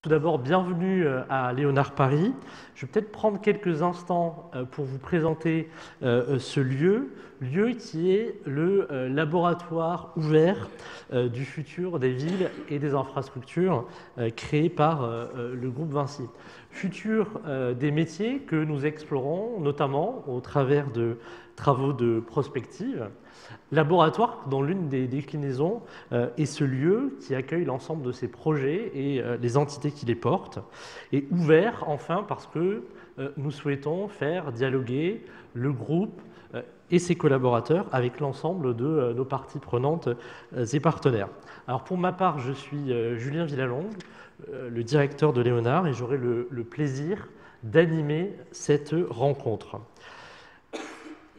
Tout d'abord, bienvenue à Léonard Paris. Je vais peut-être prendre quelques instants pour vous présenter ce lieu qui est le laboratoire ouvert du futur des villes et des infrastructures créé par le groupe Vinci. Futur des métiers que nous explorons notamment au travers de travaux de prospective. Laboratoire dont l'une des déclinaisons est ce lieu qui accueille l'ensemble de ces projets et les entités qui les portent, et ouvert enfin parce que nous souhaitons faire dialoguer le groupe et ses collaborateurs avec l'ensemble de nos parties prenantes et partenaires. Alors pour ma part, je suis Julien Villalongue, le directeur de Léonard, et j'aurai le plaisir d'animer cette rencontre.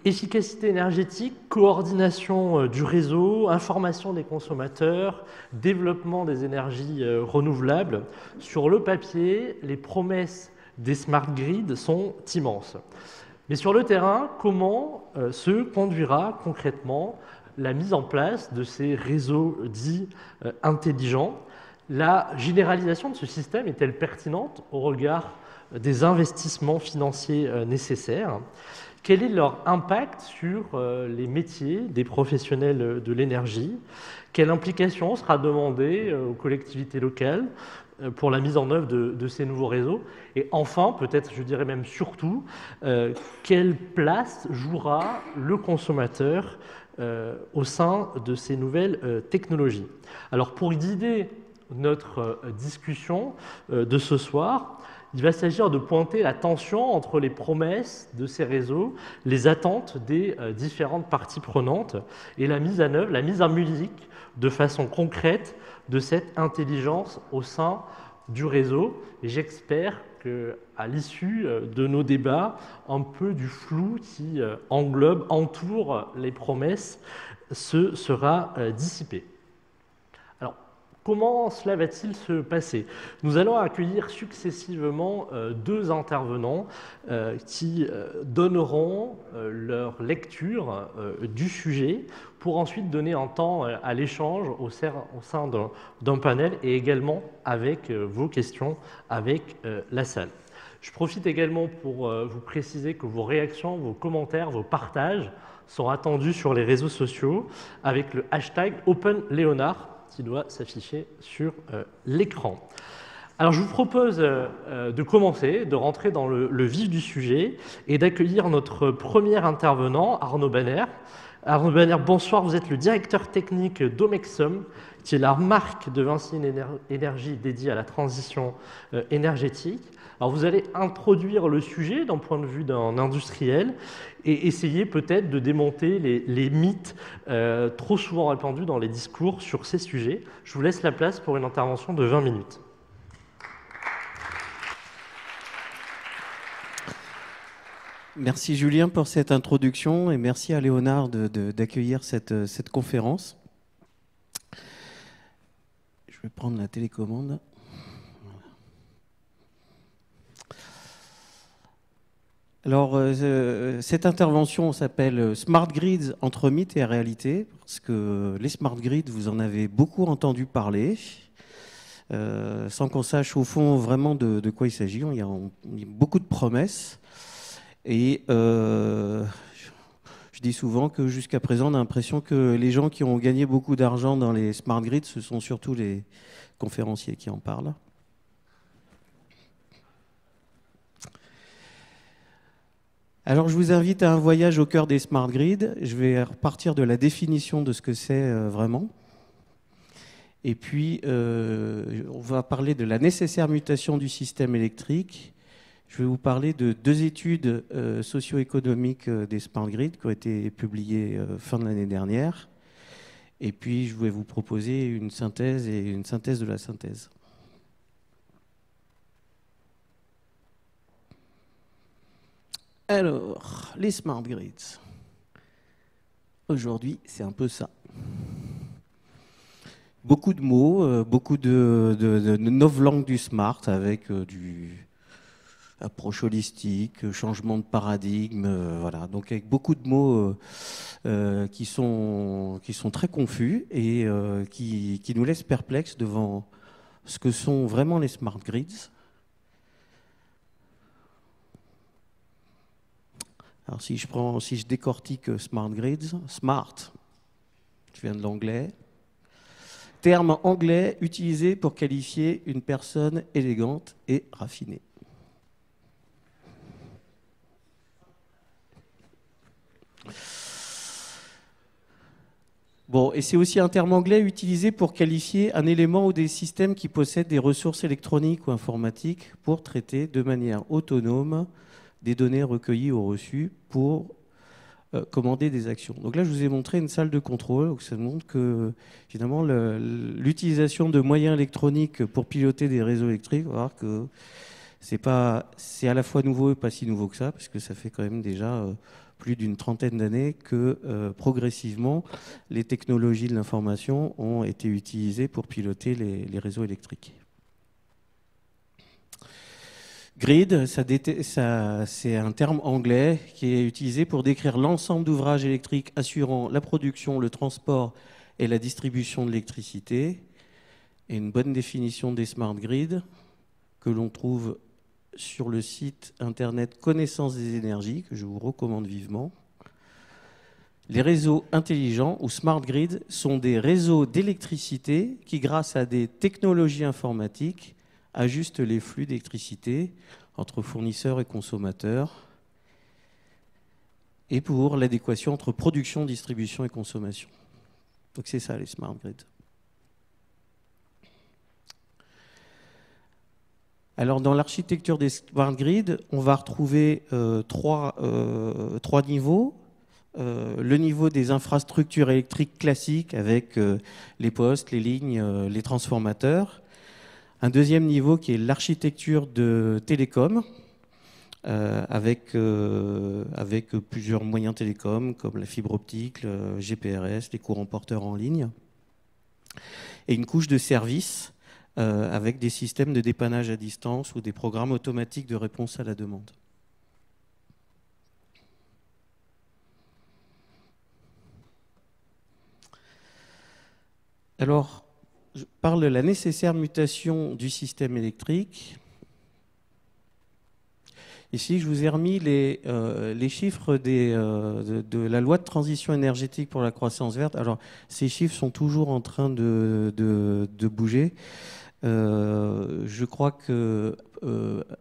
Efficacité énergétique, coordination du réseau, information des consommateurs, développement des énergies renouvelables. Sur le papier, les promesses des smart grids sont immenses. Mais sur le terrain, comment se conduira concrètement la mise en place de ces réseaux dits intelligents? La généralisation de ce système est-elle pertinente au regard des investissements financiers nécessaires? Quel est leur impact sur les métiers des professionnels de l'énergie? Quelle implication sera demandée aux collectivités locales pour la mise en œuvre de ces nouveaux réseaux? Et enfin, peut-être, je dirais même surtout, quelle place jouera le consommateur au sein de ces nouvelles technologies? Alors, pour guider notre discussion de ce soir, il va s'agir de pointer la tension entre les promesses de ces réseaux, les attentes des différentes parties prenantes et la mise en œuvre, la mise en musique de façon concrète de cette intelligence au sein du réseau. Et j'espère qu'à l'issue de nos débats, un peu du flou qui entoure les promesses sera dissipé. Comment cela va-t-il se passer? Nous allons accueillir successivement deux intervenants qui donneront leur lecture du sujet pour ensuite donner un temps à l'échange au sein d'un panel et également avec vos questions avec la salle. Je profite également pour vous préciser que vos réactions, vos commentaires, vos partages sont attendus sur les réseaux sociaux avec le hashtag OpenLéonard qui doit s'afficher sur l'écran. Alors je vous propose de commencer, de rentrer dans le vif du sujet et d'accueillir notre premier intervenant, Arnaud Banner. Arnaud Banner, bonsoir, vous êtes le directeur technique d'Omexum, qui est la marque de Vinci Énergie dédiée à la transition énergétique. Alors vous allez introduire le sujet d'un point de vue d'un industriel et essayer peut-être de démonter les mythes trop souvent répandus dans les discours sur ces sujets. Je vous laisse la place pour une intervention de 20 minutes. Merci Julien pour cette introduction et merci à Léonard d'accueillir cette conférence. Je vais prendre la télécommande. Alors, cette intervention s'appelle Smart Grids entre mythes et réalité, parce que les Smart Grids, vous en avez beaucoup entendu parler, sans qu'on sache au fond vraiment de quoi il s'agit. Il y a beaucoup de promesses. Et je dis souvent que jusqu'à présent, on a l'impression que les gens qui ont gagné beaucoup d'argent dans les Smart Grids, ce sont surtout les conférenciers qui en parlent. Alors, je vous invite à un voyage au cœur des Smart Grids. Je vais repartir de la définition de ce que c'est vraiment. Et puis, on va parler de la nécessaire mutation du système électrique. Je vais vous parler de deux études socio-économiques des Smart Grids qui ont été publiées fin de l'année dernière. Et puis, je vais vous proposer une synthèse et une synthèse de la synthèse. Alors, les Smart Grids. Aujourd'hui, c'est un peu ça. Beaucoup de mots, beaucoup de novlangues du smart avec du approche holistique, changement de paradigme, voilà. Donc avec beaucoup de mots qui sont très confus et qui nous laissent perplexes devant ce que sont vraiment les smart grids. Alors si je décortique smart grids, smart, je viens de l'anglais, terme anglais utilisé pour qualifier une personne élégante et raffinée. Bon, et c'est aussi un terme anglais utilisé pour qualifier un élément ou des systèmes qui possèdent des ressources électroniques ou informatiques pour traiter de manière autonome des données recueillies ou reçues pour commander des actions. Donc là, je vous ai montré une salle de contrôle, donc ça montre que finalement l'utilisation de moyens électroniques pour piloter des réseaux électriques, on va voir que c'est à la fois nouveau et pas si nouveau que ça, parce que ça fait quand même déjà plus d'une trentaine d'années que progressivement les technologies de l'information ont été utilisées pour piloter les réseaux électriques. Grid, c'est un terme anglais qui est utilisé pour décrire l'ensemble d'ouvrages électriques assurant la production, le transport et la distribution de l'électricité. Et une bonne définition des smart grids que l'on trouve sur le site internet Connaissance des énergies, que je vous recommande vivement. Les réseaux intelligents ou smart grids sont des réseaux d'électricité qui, grâce à des technologies informatiques, ajustent les flux d'électricité entre fournisseurs et consommateurs et pour l'adéquation entre production, distribution et consommation. Donc c'est ça les smart grids. Alors dans l'architecture des smart grids, on va retrouver trois niveaux. Le niveau des infrastructures électriques classiques avec les postes, les lignes, les transformateurs. Un deuxième niveau qui est l'architecture de télécom, avec plusieurs moyens télécoms comme la fibre optique, le GPRS, les courants porteurs en ligne. Et une couche de services avec des systèmes de dépannage à distance ou des programmes automatiques de réponse à la demande. Alors, je parle de la nécessaire mutation du système électrique. Ici, je vous ai remis les chiffres de la loi de transition énergétique pour la croissance verte. Alors, ces chiffres sont toujours en train de bouger. Je crois que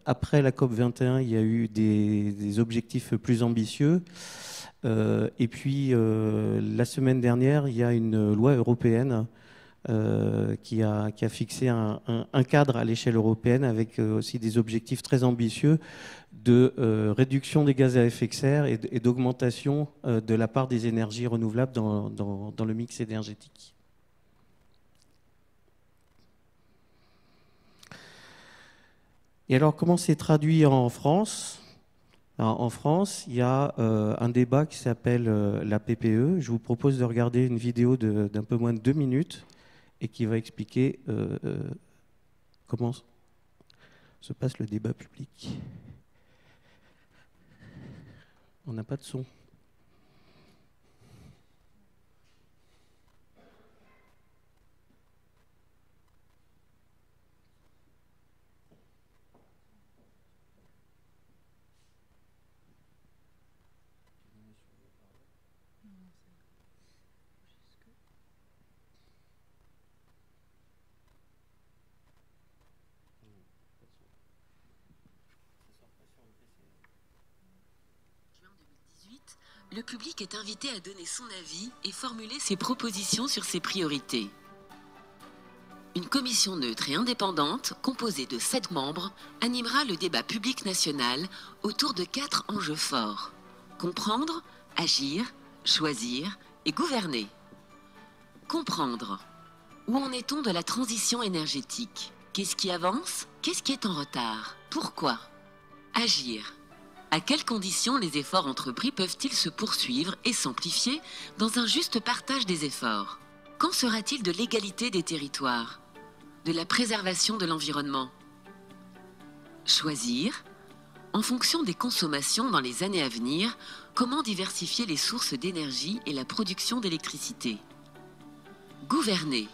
après la COP21, il y a eu des objectifs plus ambitieux. Et puis, la semaine dernière, il y a une loi européenne qui a fixé un cadre à l'échelle européenne avec aussi des objectifs très ambitieux de réduction des gaz à effet de serre et d'augmentation de la part des énergies renouvelables dans le mix énergétique. Et alors, comment c'est traduit en France ? Alors, en France, il y a un débat qui s'appelle la PPE. Je vous propose de regarder une vidéo d'un peu moins de 2 minutes et qui va expliquer comment se passe le débat public. On n'a pas de son. Le public est invité à donner son avis et formuler ses propositions sur ses priorités. Une commission neutre et indépendante, composée de 7 membres, animera le débat public national autour de 4 enjeux forts. Comprendre, agir, choisir et gouverner. Comprendre. Où en est-on de la transition énergétique? Qu'est-ce qui avance? Qu'est-ce qui est en retard? Pourquoi? Agir. À quelles conditions les efforts entrepris peuvent-ils se poursuivre et s'amplifier dans un juste partage des efforts? Qu'en sera-t-il de l'égalité des territoires? De la préservation de l'environnement? Choisir. En fonction des consommations dans les années à venir, comment diversifier les sources d'énergie et la production d'électricité? Gouverner.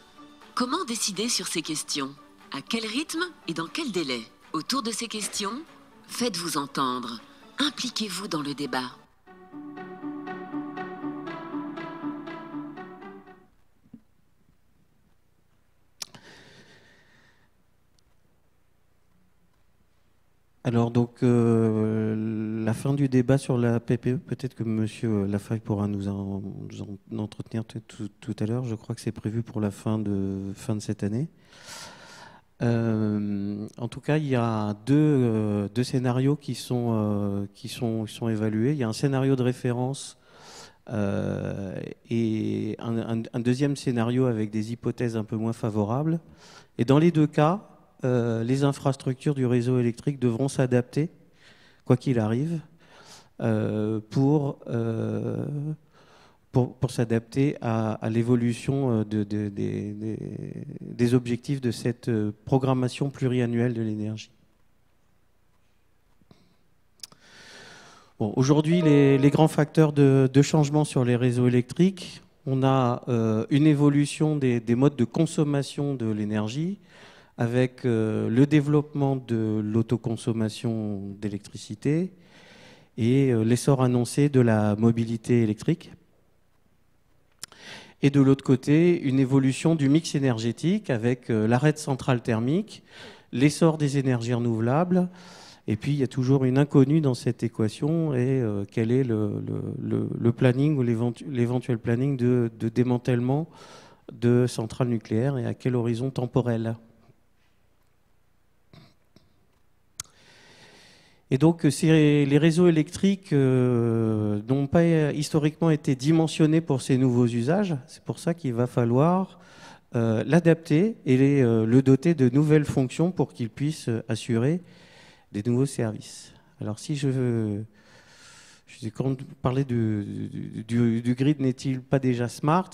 Comment décider sur ces questions? À quel rythme et dans quel délai? Autour de ces questions, faites-vous entendre. Impliquez-vous dans le débat. Alors donc la fin du débat sur la PPE, peut-être que Monsieur Lafaille pourra nous en entretenir tout à l'heure. Je crois que c'est prévu pour la fin de cette année. En tout cas, il y a deux scénarios qui sont évalués. Il y a un scénario de référence et un deuxième scénario avec des hypothèses un peu moins favorables. Et dans les deux cas, les infrastructures du réseau électrique devront s'adapter, quoi qu'il arrive, pour s'adapter à l'évolution des objectifs de cette programmation pluriannuelle de l'énergie. Bon, aujourd'hui, les grands facteurs de changement sur les réseaux électriques, on a une évolution des modes de consommation de l'énergie, avec le développement de l'autoconsommation d'électricité et l'essor annoncé de la mobilité électrique. Et de l'autre côté, une évolution du mix énergétique avec l'arrêt de centrales thermiques, l'essor des énergies renouvelables. Et puis, il y a toujours une inconnue dans cette équation et quel est le planning ou l'éventuel planning de démantèlement de centrales nucléaires et à quel horizon temporel. Et donc, les réseaux électriques n'ont pas historiquement été dimensionnés pour ces nouveaux usages. C'est pour ça qu'il va falloir l'adapter et le doter de nouvelles fonctions pour qu'il puisse assurer des nouveaux services. Alors, si quand vous parlez du grid, n'est-il pas déjà smart?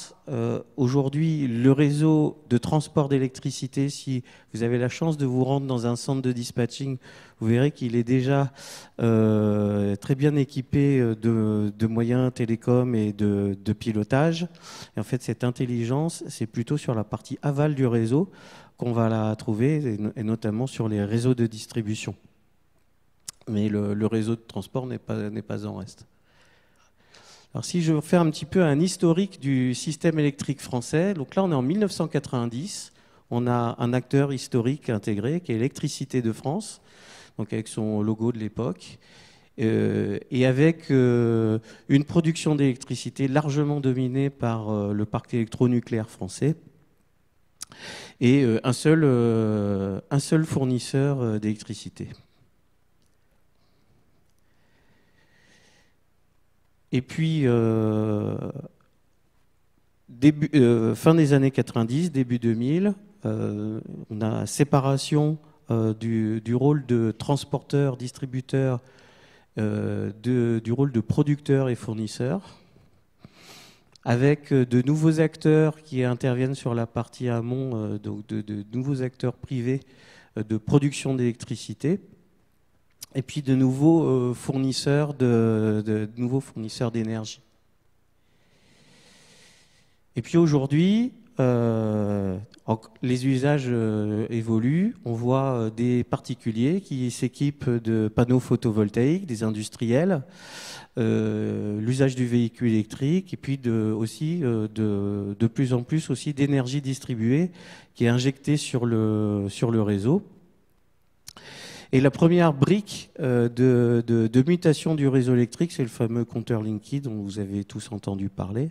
Aujourd'hui, le réseau de transport d'électricité, si vous avez la chance de vous rendre dans un centre de dispatching, vous verrez qu'il est déjà très bien équipé de moyens télécoms et de pilotage. Et en fait, cette intelligence, c'est plutôt sur la partie aval du réseau qu'on va la trouver, et notamment sur les réseaux de distribution. Mais le réseau de transport n'est pas en reste. Alors si je fais un petit peu un historique du système électrique français, donc là on est en 1990, on a un acteur historique intégré qui est Électricité de France, donc avec son logo de l'époque, et avec une production d'électricité largement dominée par le parc électronucléaire français, et un seul fournisseur d'électricité. Et puis, fin des années 90, début 2000, on a séparation du rôle de transporteur, distributeur, du rôle de producteur et fournisseur, avec de nouveaux acteurs qui interviennent sur la partie amont, donc de nouveaux acteurs privés de production d'électricité. Et puis de nouveaux fournisseurs d'énergie. Et puis aujourd'hui, les usages évoluent. On voit des particuliers qui s'équipent de panneaux photovoltaïques, des industriels, l'usage du véhicule électrique, et puis aussi de plus en plus aussi d'énergie distribuée qui est injectée sur le réseau. Et la première brique de mutation du réseau électrique, c'est le fameux compteur Linky dont vous avez tous entendu parler.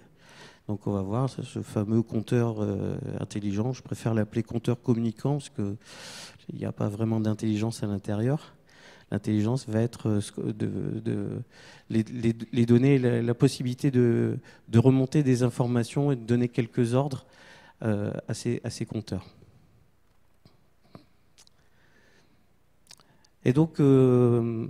Donc on va voir ce fameux compteur intelligent. Je préfère l'appeler compteur communicant parce qu'il n'y a pas vraiment d'intelligence à l'intérieur. L'intelligence va être les donner la possibilité de remonter des informations et de donner quelques ordres à ces compteurs. Et donc, il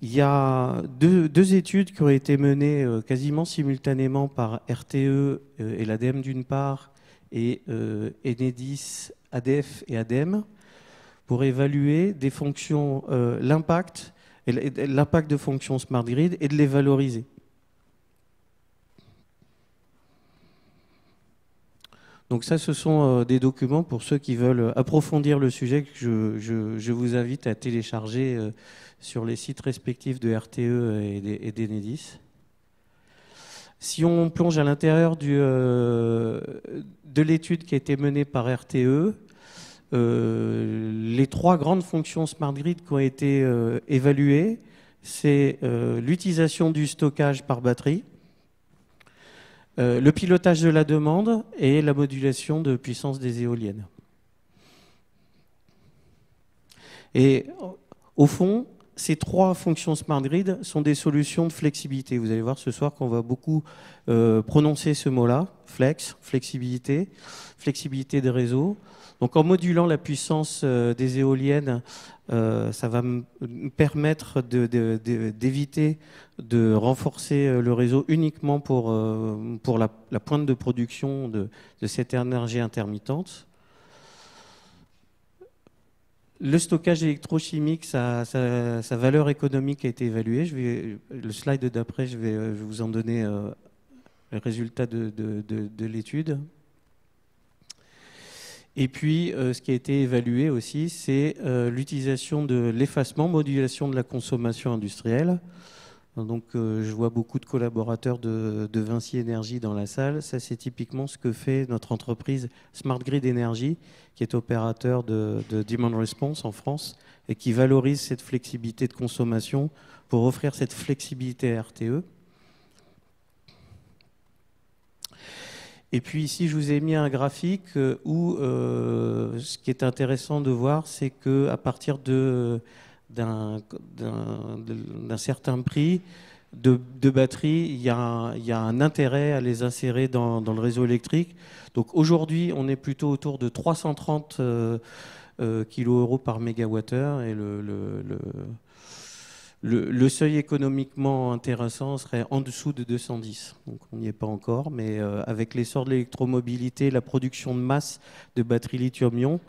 y a deux études qui ont été menées quasiment simultanément par RTE et l'ADEME d'une part, et Enedis, ADEF et ADEME, pour évaluer des fonctions, l'impact de fonctions Smart Grid et de les valoriser. Donc ça, ce sont des documents pour ceux qui veulent approfondir le sujet que je vous invite à télécharger sur les sites respectifs de RTE et d'Enedis. Si on plonge à l'intérieur de l'étude qui a été menée par RTE, les 3 grandes fonctions Smart Grid qui ont été évaluées, c'est l'utilisation du stockage par batterie, le pilotage de la demande et la modulation de puissance des éoliennes. Et au fond, ces 3 fonctions Smart Grid sont des solutions de flexibilité. Vous allez voir ce soir qu'on va beaucoup prononcer ce mot-là, flexibilité des réseaux. Donc en modulant la puissance des éoliennes, ça va me permettre d'éviter de renforcer le réseau uniquement pour la pointe de production de cette énergie intermittente. Le stockage électrochimique, sa valeur économique a été évaluée. Le slide d'après, je vais vous en donner le résultat de l'étude. Et puis, ce qui a été évalué aussi, c'est l'utilisation de l'effacement, modulation de la consommation industrielle. Donc, je vois beaucoup de collaborateurs de Vinci Énergie dans la salle. Ça, c'est typiquement ce que fait notre entreprise Smart Grid Énergie, qui est opérateur de Demand Response en France et qui valorise cette flexibilité de consommation pour offrir cette flexibilité à RTE. Et puis ici, je vous ai mis un graphique où ce qui est intéressant de voir, c'est qu'à partir d'un certain prix de batterie, il y a un intérêt à les insérer dans le réseau électrique. Donc aujourd'hui, on est plutôt autour de 330 kilo € par mégawattheure et le seuil économiquement intéressant serait en dessous de 210. Donc on n'y est pas encore, mais avec l'essor de l'électromobilité, la production de masse de batteries lithium-ion,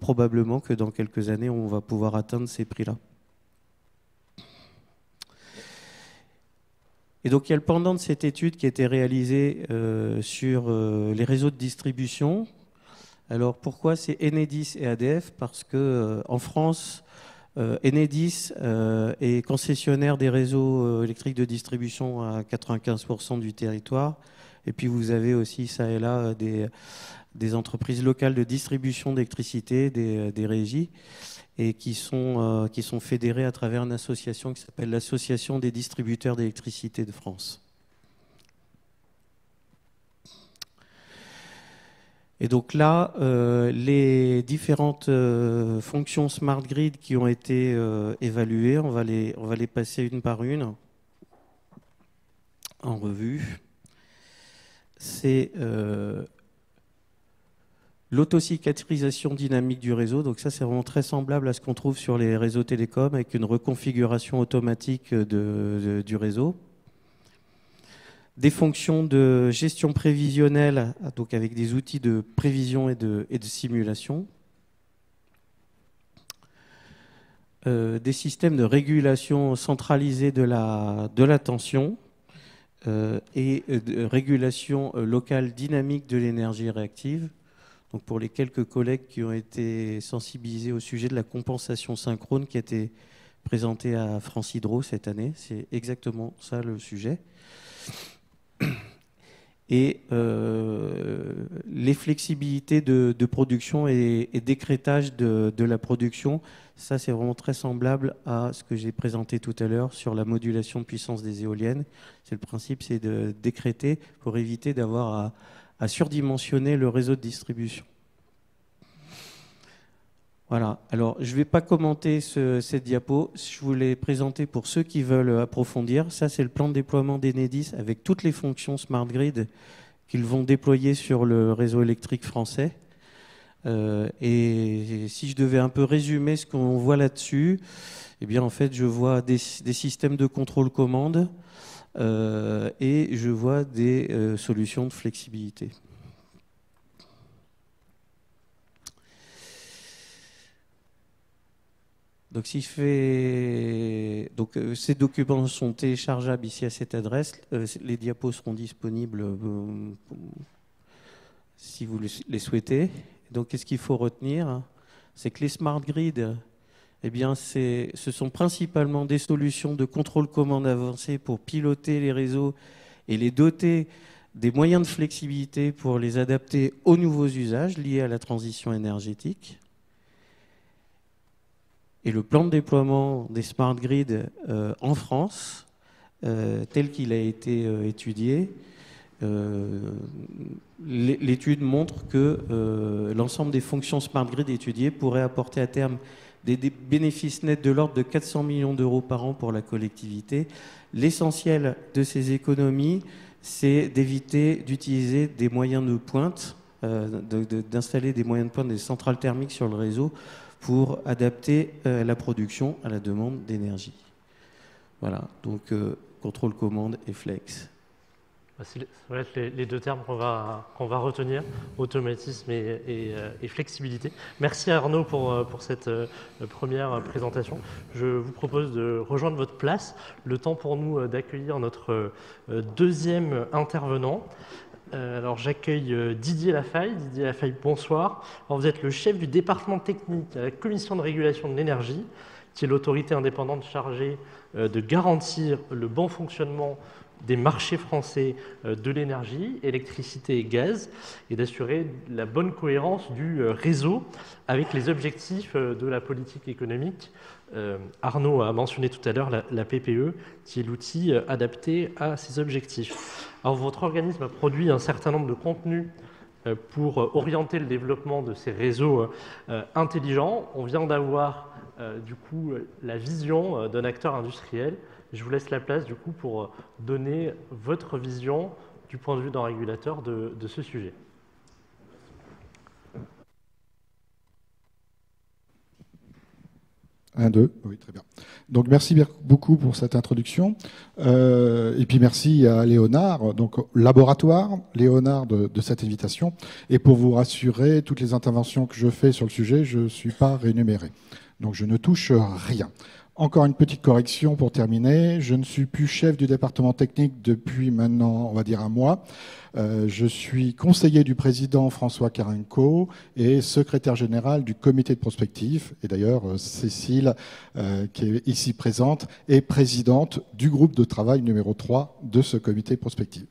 probablement que dans quelques années, on va pouvoir atteindre ces prix-là. Et donc il y a le pendant de cette étude qui a été réalisée sur les réseaux de distribution. Alors pourquoi c'est Enedis et ADF? Parce que en France, Enedis est concessionnaire des réseaux électriques de distribution à 95% du territoire. Et puis vous avez aussi ça et là des entreprises locales de distribution d'électricité, des régies, et qui sont fédérées à travers une association qui s'appelle l'Association des distributeurs d'électricité de France. Et donc là, les différentes fonctions Smart Grid qui ont été évaluées, on va les passer une par une en revue. C'est l'autocicatrisation dynamique du réseau. Donc ça, c'est vraiment très semblable à ce qu'on trouve sur les réseaux télécoms avec une reconfiguration automatique du réseau. Des fonctions de gestion prévisionnelle, donc avec des outils de prévision et de simulation. Des systèmes de régulation centralisée de la tension et de régulation locale dynamique de l'énergie réactive. Donc pour les quelques collègues qui ont été sensibilisés au sujet de la compensation synchrone qui a été présentée à France Hydro cette année, c'est exactement ça le sujet. Et les flexibilités de production et d'écrêtage de la production, ça c'est vraiment très semblable à ce que j'ai présenté tout à l'heure sur la modulation de puissance des éoliennes. C'est le principe, c'est de décréter pour éviter d'avoir à surdimensionner le réseau de distribution. Voilà, alors je ne vais pas commenter cette diapo, je vous l'ai présenté pour ceux qui veulent approfondir. Ça, c'est le plan de déploiement d'Enedis avec toutes les fonctions Smart Grid qu'ils vont déployer sur le réseau électrique français. Et si je devais un peu résumer ce qu'on voit là-dessus, eh bien en fait, je vois des systèmes de contrôle-commande et je vois des solutions de flexibilité. Donc, ces documents sont téléchargeables ici à cette adresse. Les diapos seront disponibles si vous les souhaitez. Donc, qu'est-ce qu'il faut retenir? C'est que les smart grids, eh bien, ce sont principalement des solutions de contrôle commande avancées pour piloter les réseaux et les doter des moyens de flexibilité pour les adapter aux nouveaux usages liés à la transition énergétique. Et le plan de déploiement des smart grids en France, tel qu'il a été étudié, l'étude montre que l'ensemble des fonctions smart grid étudiées pourraient apporter à terme des bénéfices nets de l'ordre de 400 millions d'euros par an pour la collectivité. L'essentiel de ces économies, c'est d'éviter d'utiliser des moyens de pointe, d'installer des moyens de pointe des centrales thermiques sur le réseau pour adapter la production à la demande d'énergie. Voilà, donc contrôle commande et flex. Ça va être les deux termes qu'on va retenir, automatisme et flexibilité. Merci Arnaud pour cette première présentation. Je vous propose de rejoindre votre place. Le temps pour nous d'accueillir notre deuxième intervenant. Alors j'accueille Didier Lafaille. Didier Lafaille, bonsoir. Alors, vous êtes le chef du département technique à la Commission de régulation de l'énergie, qui est l'autorité indépendante chargée de garantir le bon fonctionnement des marchés français de l'énergie, électricité et gaz, et d'assurer la bonne cohérence du réseau avec les objectifs de la politique économique. Arnaud a mentionné tout à l'heure la PPE, qui est l'outil adapté à ces objectifs. Alors, votre organisme a produit un certain nombre de contenus pour orienter le développement de ces réseaux intelligents. On vient d'avoir du coup la vision d'un acteur industriel. Je vous laisse la place du coup pour donner votre vision du point de vue d'un régulateur de ce sujet. Un, deux, oui, très bien. Donc merci beaucoup pour cette introduction. Et puis merci à Léonard, donc laboratoire Léonard de cette invitation. Et pour vous rassurer, toutes les interventions que je fais sur le sujet, je ne suis pas rémunéré. Donc je ne touche rien. Encore une petite correction pour terminer. Je ne suis plus chef du département technique depuis maintenant, on va dire, un mois. Je suis conseiller du président François Carenco et secrétaire général du comité de prospective. Et d'ailleurs, Cécile, qui est ici présente, est présidente du groupe de travail numéro 3 de ce comité de prospective.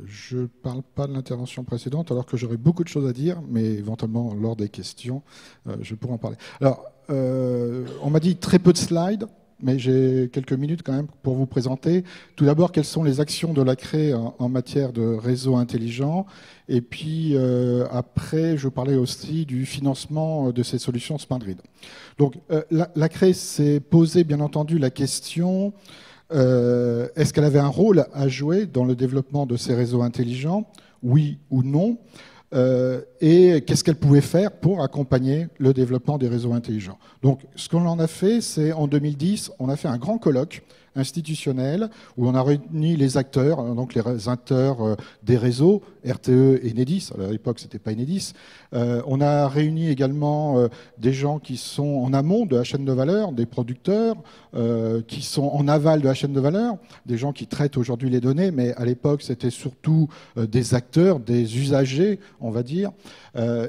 Je ne parle pas de l'intervention précédente, alors que j'aurais beaucoup de choses à dire, mais éventuellement, lors des questions, je pourrais en parler. Alors, on m'a dit très peu de slides, mais j'ai quelques minutes quand même pour vous présenter. Tout d'abord, quelles sont les actions de l'ACRE en matière de réseau intelligent. Et puis, après, je parlais aussi du financement de ces solutions Smart Grid. Donc, l'ACRE s'est posé, bien entendu, la question... est-ce qu'elle avait un rôle à jouer dans le développement de ces réseaux intelligents? Oui ou non? Et qu'est-ce qu'elle pouvait faire pour accompagner le développement des réseaux intelligents? Donc, ce qu'on en a fait, c'est en 2010, on a fait un grand colloque institutionnel où on a réuni les acteurs, donc les acteurs des réseaux, RTE et Enedis. À l'époque, c'était pas Enedis. On a réuni également des gens qui sont en amont de la chaîne de valeur, des producteurs, qui sont en aval de la chaîne de valeur, des gens qui traitent aujourd'hui les données, mais à l'époque, c'était surtout des acteurs, des usagers, on va dire.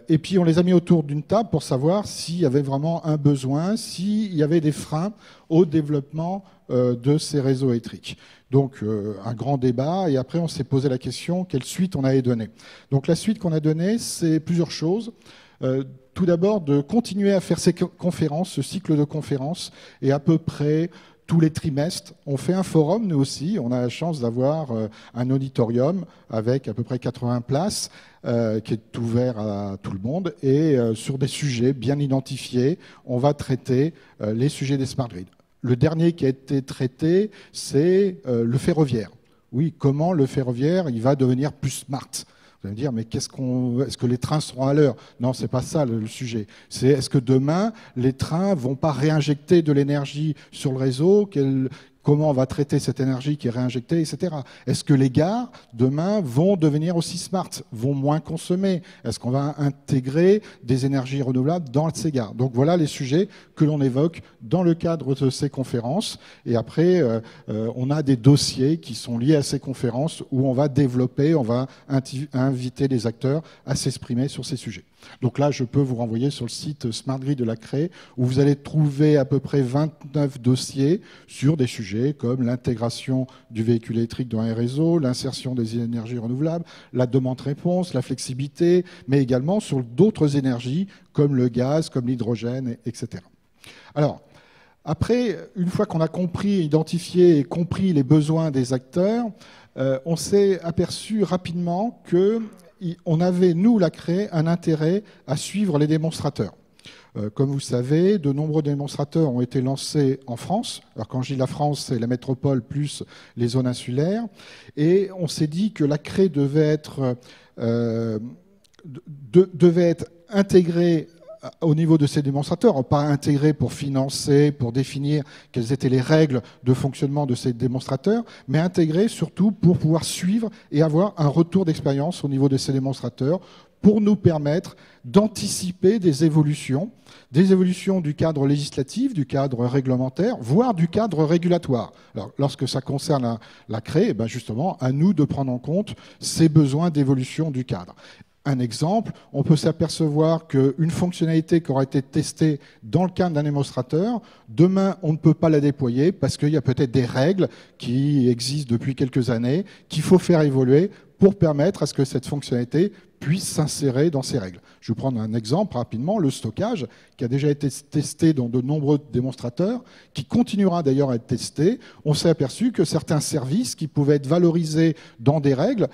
Et puis, on les a mis autour d'une table pour savoir s'il y avait vraiment un besoin, s'il y avait des freins au développement de ces réseaux électriques. Donc, un grand débat. Et après, on s'est posé la question, quelle suite on allait donner? Donc, la suite qu'on a donnée, c'est plusieurs choses. Tout d'abord, de continuer à faire ces conférences, ce cycle de conférences, et à peu près tous les trimestres, on fait un forum, nous aussi. On a la chance d'avoir un auditorium avec à peu près 80 places qui est ouvert à tout le monde. Et sur des sujets bien identifiés, on va traiter les sujets des smart grids. Le dernier qui a été traité, c'est le ferroviaire. Oui, comment le ferroviaire il va devenir plus smart? Vous allez me dire, mais est-ce que les trains seront à l'heure? Non, c'est pas ça le sujet. C'est est-ce que demain, les trains vont pas réinjecter de l'énergie sur le réseau? comment on va traiter cette énergie qui est réinjectée, etc. Est-ce que les gares, demain, vont devenir aussi smart, vont moins consommer? Est-ce qu'on va intégrer des énergies renouvelables dans ces gares? Donc voilà les sujets que l'on évoque dans le cadre de ces conférences. Et après, on a des dossiers qui sont liés à ces conférences où on va développer, on va inviter les acteurs à s'exprimer sur ces sujets. Donc là, je peux vous renvoyer sur le site Smart Grid de la CRE, où vous allez trouver à peu près 29 dossiers sur des sujets comme l'intégration du véhicule électrique dans les réseaux, l'insertion des énergies renouvelables, la demande-réponse, la flexibilité, mais également sur d'autres énergies comme le gaz, comme l'hydrogène, etc. Alors, après, une fois qu'on a compris, identifié et compris les besoins des acteurs, on s'est aperçu rapidement qu'on avait, nous, la CRE, un intérêt à suivre les démonstrateurs. Comme vous savez, de nombreux démonstrateurs ont été lancés en France. Alors quand je dis la France, c'est la métropole plus les zones insulaires. Et on s'est dit que la CRE devait être intégrée au niveau de ces démonstrateurs, pas intégrés pour financer, pour définir quelles étaient les règles de fonctionnement de ces démonstrateurs, mais intégrés surtout pour pouvoir suivre et avoir un retour d'expérience au niveau de ces démonstrateurs pour nous permettre d'anticiper des évolutions du cadre législatif, du cadre réglementaire, voire du cadre régulatoire. Alors, lorsque ça concerne la CRE, ben justement, à nous de prendre en compte ces besoins d'évolution du cadre. Un exemple, on peut s'apercevoir qu'une fonctionnalité qui aura été testée dans le cadre d'un démonstrateur, demain, on ne peut pas la déployer parce qu'il y a peut-être des règles qui existent depuis quelques années qu'il faut faire évoluer pour permettre à ce que cette fonctionnalité puisse s'insérer dans ces règles. Je vais prendre un exemple rapidement, le stockage, qui a déjà été testé dans de nombreux démonstrateurs, qui continuera d'ailleurs à être testé. On s'est aperçu que certains services qui pouvaient être valorisés dans des règles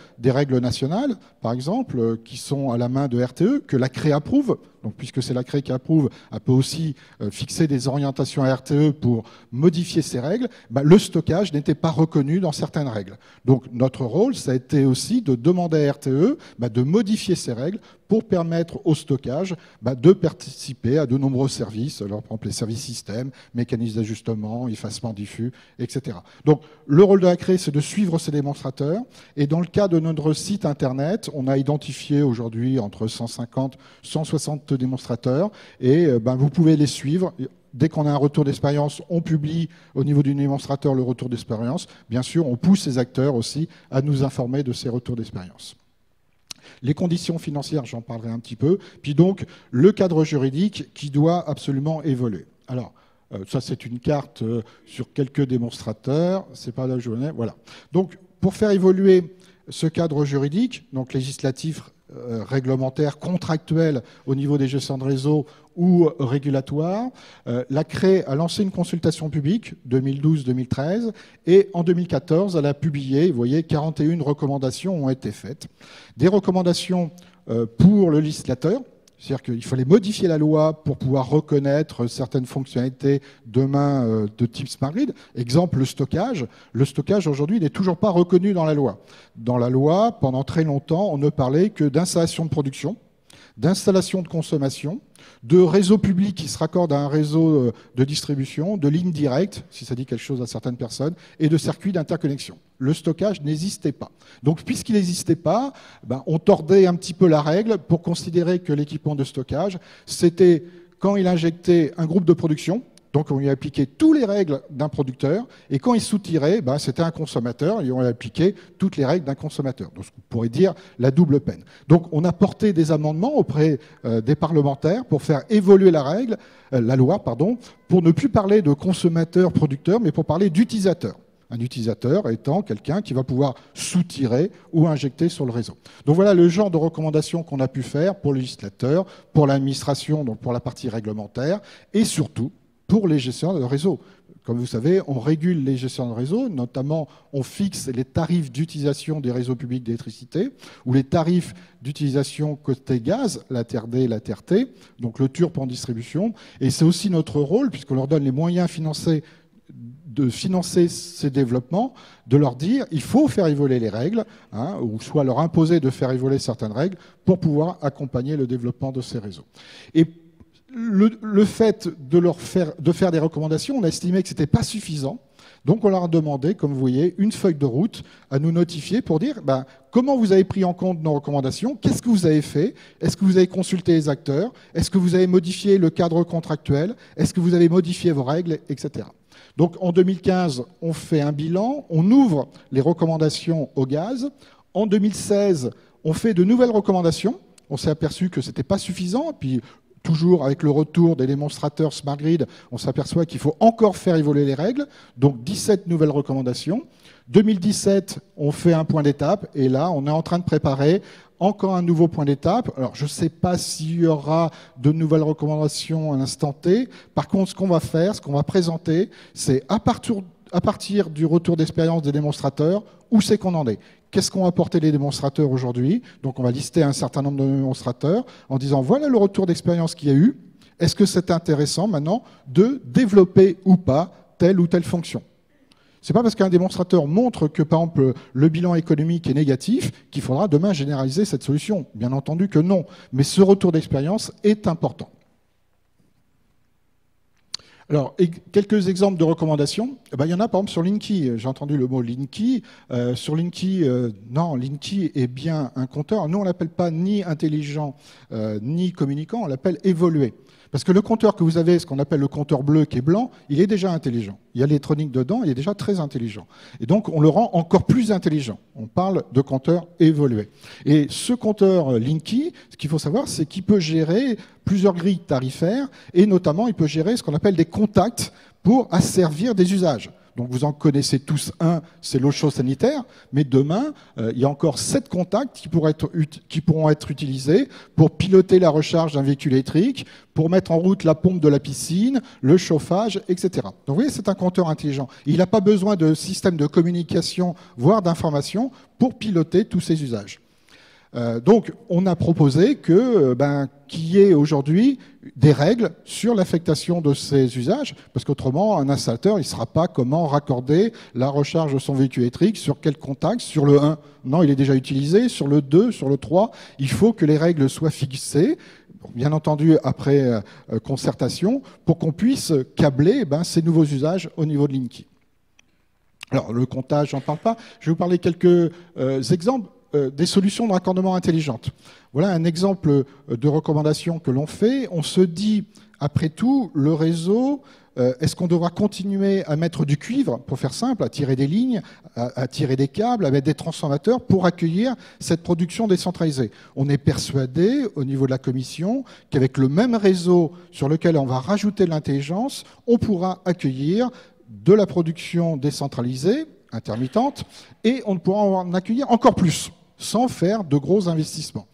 nationales, par exemple, qui sont à la main de RTE, que la CRE approuve. Donc, puisque c'est la CRE qui approuve, elle peut aussi fixer des orientations à RTE pour modifier ces règles. Ben, le stockage n'était pas reconnu dans certaines règles. Donc, notre rôle, ça a été aussi de demander à RTE de modifier ces règles pour permettre au stockage de participer à de nombreux services, alors, par exemple les services systèmes, mécanismes d'ajustement, effacement diffus, etc. Donc le rôle de la CRE, c'est de suivre ces démonstrateurs. Et dans le cas de notre site internet, on a identifié aujourd'hui entre 150 et 160 démonstrateurs. Et vous pouvez les suivre. Dès qu'on a un retour d'expérience, on publie au niveau du démonstrateur le retour d'expérience. Bien sûr, on pousse les acteurs aussi à nous informer de ces retours d'expérience. Les conditions financières, j'en parlerai un petit peu. Puis donc, le cadre juridique qui doit absolument évoluer. Alors, ça, c'est une carte sur quelques démonstrateurs. C'est pas la journée. Voilà. Donc, pour faire évoluer ce cadre juridique, donc législatif, réglementaire, contractuel au niveau des gestions de réseau ou régulatoire, la CRE a lancé une consultation publique 2012-2013 et en 2014, elle a publié, vous voyez, 41 recommandations ont été faites. Des recommandations pour le législateur, c'est-à-dire qu'il fallait modifier la loi pour pouvoir reconnaître certaines fonctionnalités demain de type Smart Grid. Exemple, le stockage. Le stockage, aujourd'hui, n'est toujours pas reconnu dans la loi. Dans la loi, pendant très longtemps, on ne parlait que d'installation de production, d'installation de consommation, de réseau public qui se raccorde à un réseau de distribution, de lignes directes, si ça dit quelque chose à certaines personnes, et de circuits d'interconnexion. Le stockage n'existait pas. Donc, puisqu'il n'existait pas, on tordait un petit peu la règle pour considérer que l'équipement de stockage, c'était quand il injectait un groupe de production, donc on lui a appliqué toutes les règles d'un producteur, et quand il soutirait, c'était un consommateur, et on lui a appliqué toutes les règles d'un consommateur. Donc on pourrait dire la double peine. Donc on a porté des amendements auprès des parlementaires pour faire évoluer la loi, pour ne plus parler de consommateur-producteur, mais pour parler d'utilisateur. Un utilisateur étant quelqu'un qui va pouvoir soutirer ou injecter sur le réseau. Donc voilà le genre de recommandations qu'on a pu faire pour le législateur, pour l'administration, donc pour la partie réglementaire, et surtout pour les gestionnaires de réseau. Comme vous savez, on régule les gestionnaires de réseau, notamment on fixe les tarifs d'utilisation des réseaux publics d'électricité ou les tarifs d'utilisation côté gaz, la TRD, la TRT, donc le TURP en distribution. Et c'est aussi notre rôle, puisqu'on leur donne les moyens financiers de financer ces développements, de leur dire il faut faire évoluer les règles, ou soit leur imposer de faire évoluer certaines règles pour pouvoir accompagner le développement de ces réseaux. Et le fait de faire des recommandations, on a estimé que ce n'était pas suffisant. Donc on leur a demandé, comme vous voyez, une feuille de route à nous notifier pour dire comment vous avez pris en compte nos recommandations, qu'est-ce que vous avez fait, est-ce que vous avez consulté les acteurs, est-ce que vous avez modifié le cadre contractuel, est-ce que vous avez modifié vos règles, etc. Donc en 2015, on fait un bilan, on ouvre les recommandations au gaz. En 2016, on fait de nouvelles recommandations. On s'est aperçu que ce n'était pas suffisant. Puis toujours avec le retour des démonstrateurs Smart Grid, on s'aperçoit qu'il faut encore faire évoluer les règles. Donc 17 nouvelles recommandations. 2017, on fait un point d'étape. Et là, on est en train de préparer encore un nouveau point d'étape. Alors, je ne sais pas s'il y aura de nouvelles recommandations à l'instant T. Par contre, ce qu'on va faire, ce qu'on va présenter, c'est à partir du retour d'expérience des démonstrateurs, où c'est qu'on en est. Qu'est-ce qu'ont apporté les démonstrateurs aujourd'hui? Donc on va lister un certain nombre de démonstrateurs en disant voilà le retour d'expérience qu'il y a eu. Est-ce que c'est intéressant maintenant de développer ou pas telle ou telle fonction? Ce n'est pas parce qu'un démonstrateur montre que, par exemple, le bilan économique est négatif qu'il faudra demain généraliser cette solution. Bien entendu que non. Mais ce retour d'expérience est important. Alors, quelques exemples de recommandations. Il y en a par exemple sur Linky. J'ai entendu le mot Linky. Sur Linky, non, Linky est bien un compteur. Nous, on ne l'appelle pas ni intelligent ni communicant, on l'appelle évolué. Parce que le compteur que vous avez, ce qu'on appelle le compteur bleu qui est blanc, il est déjà intelligent. Il y a l'électronique dedans, il est déjà très intelligent. Et donc, on le rend encore plus intelligent. On parle de compteur évolué. Et ce compteur Linky, ce qu'il faut savoir, c'est qu'il peut gérer plusieurs grilles tarifaires, et notamment, il peut gérer ce qu'on appelle des contacts pour asservir des usages. Donc vous en connaissez tous un, c'est l'eau chaude sanitaire, mais demain, il y a encore 7 contacts qui pourront être utilisés pour piloter la recharge d'un véhicule électrique, pour mettre en route la pompe de la piscine, le chauffage, etc. Donc vous voyez, c'est un compteur intelligent. Il n'a pas besoin de système de communication, voire d'information, pour piloter tous ces usages. Donc, on a proposé qu'il y ait aujourd'hui des règles sur l'affectation de ces usages, parce qu'autrement, un installateur, il ne saura pas comment raccorder la recharge de son véhicule électrique, sur quel contact, sur le 1. Non, il est déjà utilisé, sur le 2, sur le 3. Il faut que les règles soient fixées, bien entendu après concertation, pour qu'on puisse câbler ces nouveaux usages au niveau de Linky. Alors, le comptage, j'en parle pas. Je vais vous parler quelques exemples. Des solutions de raccordement intelligentes. Voilà un exemple de recommandation que l'on fait. On se dit, après tout, le réseau, est-ce qu'on devra continuer à mettre du cuivre, pour faire simple, à tirer des lignes, à tirer des câbles, à mettre des transformateurs pour accueillir cette production décentralisée? On est persuadé, au niveau de la commission, qu'avec le même réseau sur lequel on va rajouter de l'intelligence, on pourra accueillir de la production décentralisée, intermittente, et on pourra en accueillir encore plus, sans faire de gros investissements.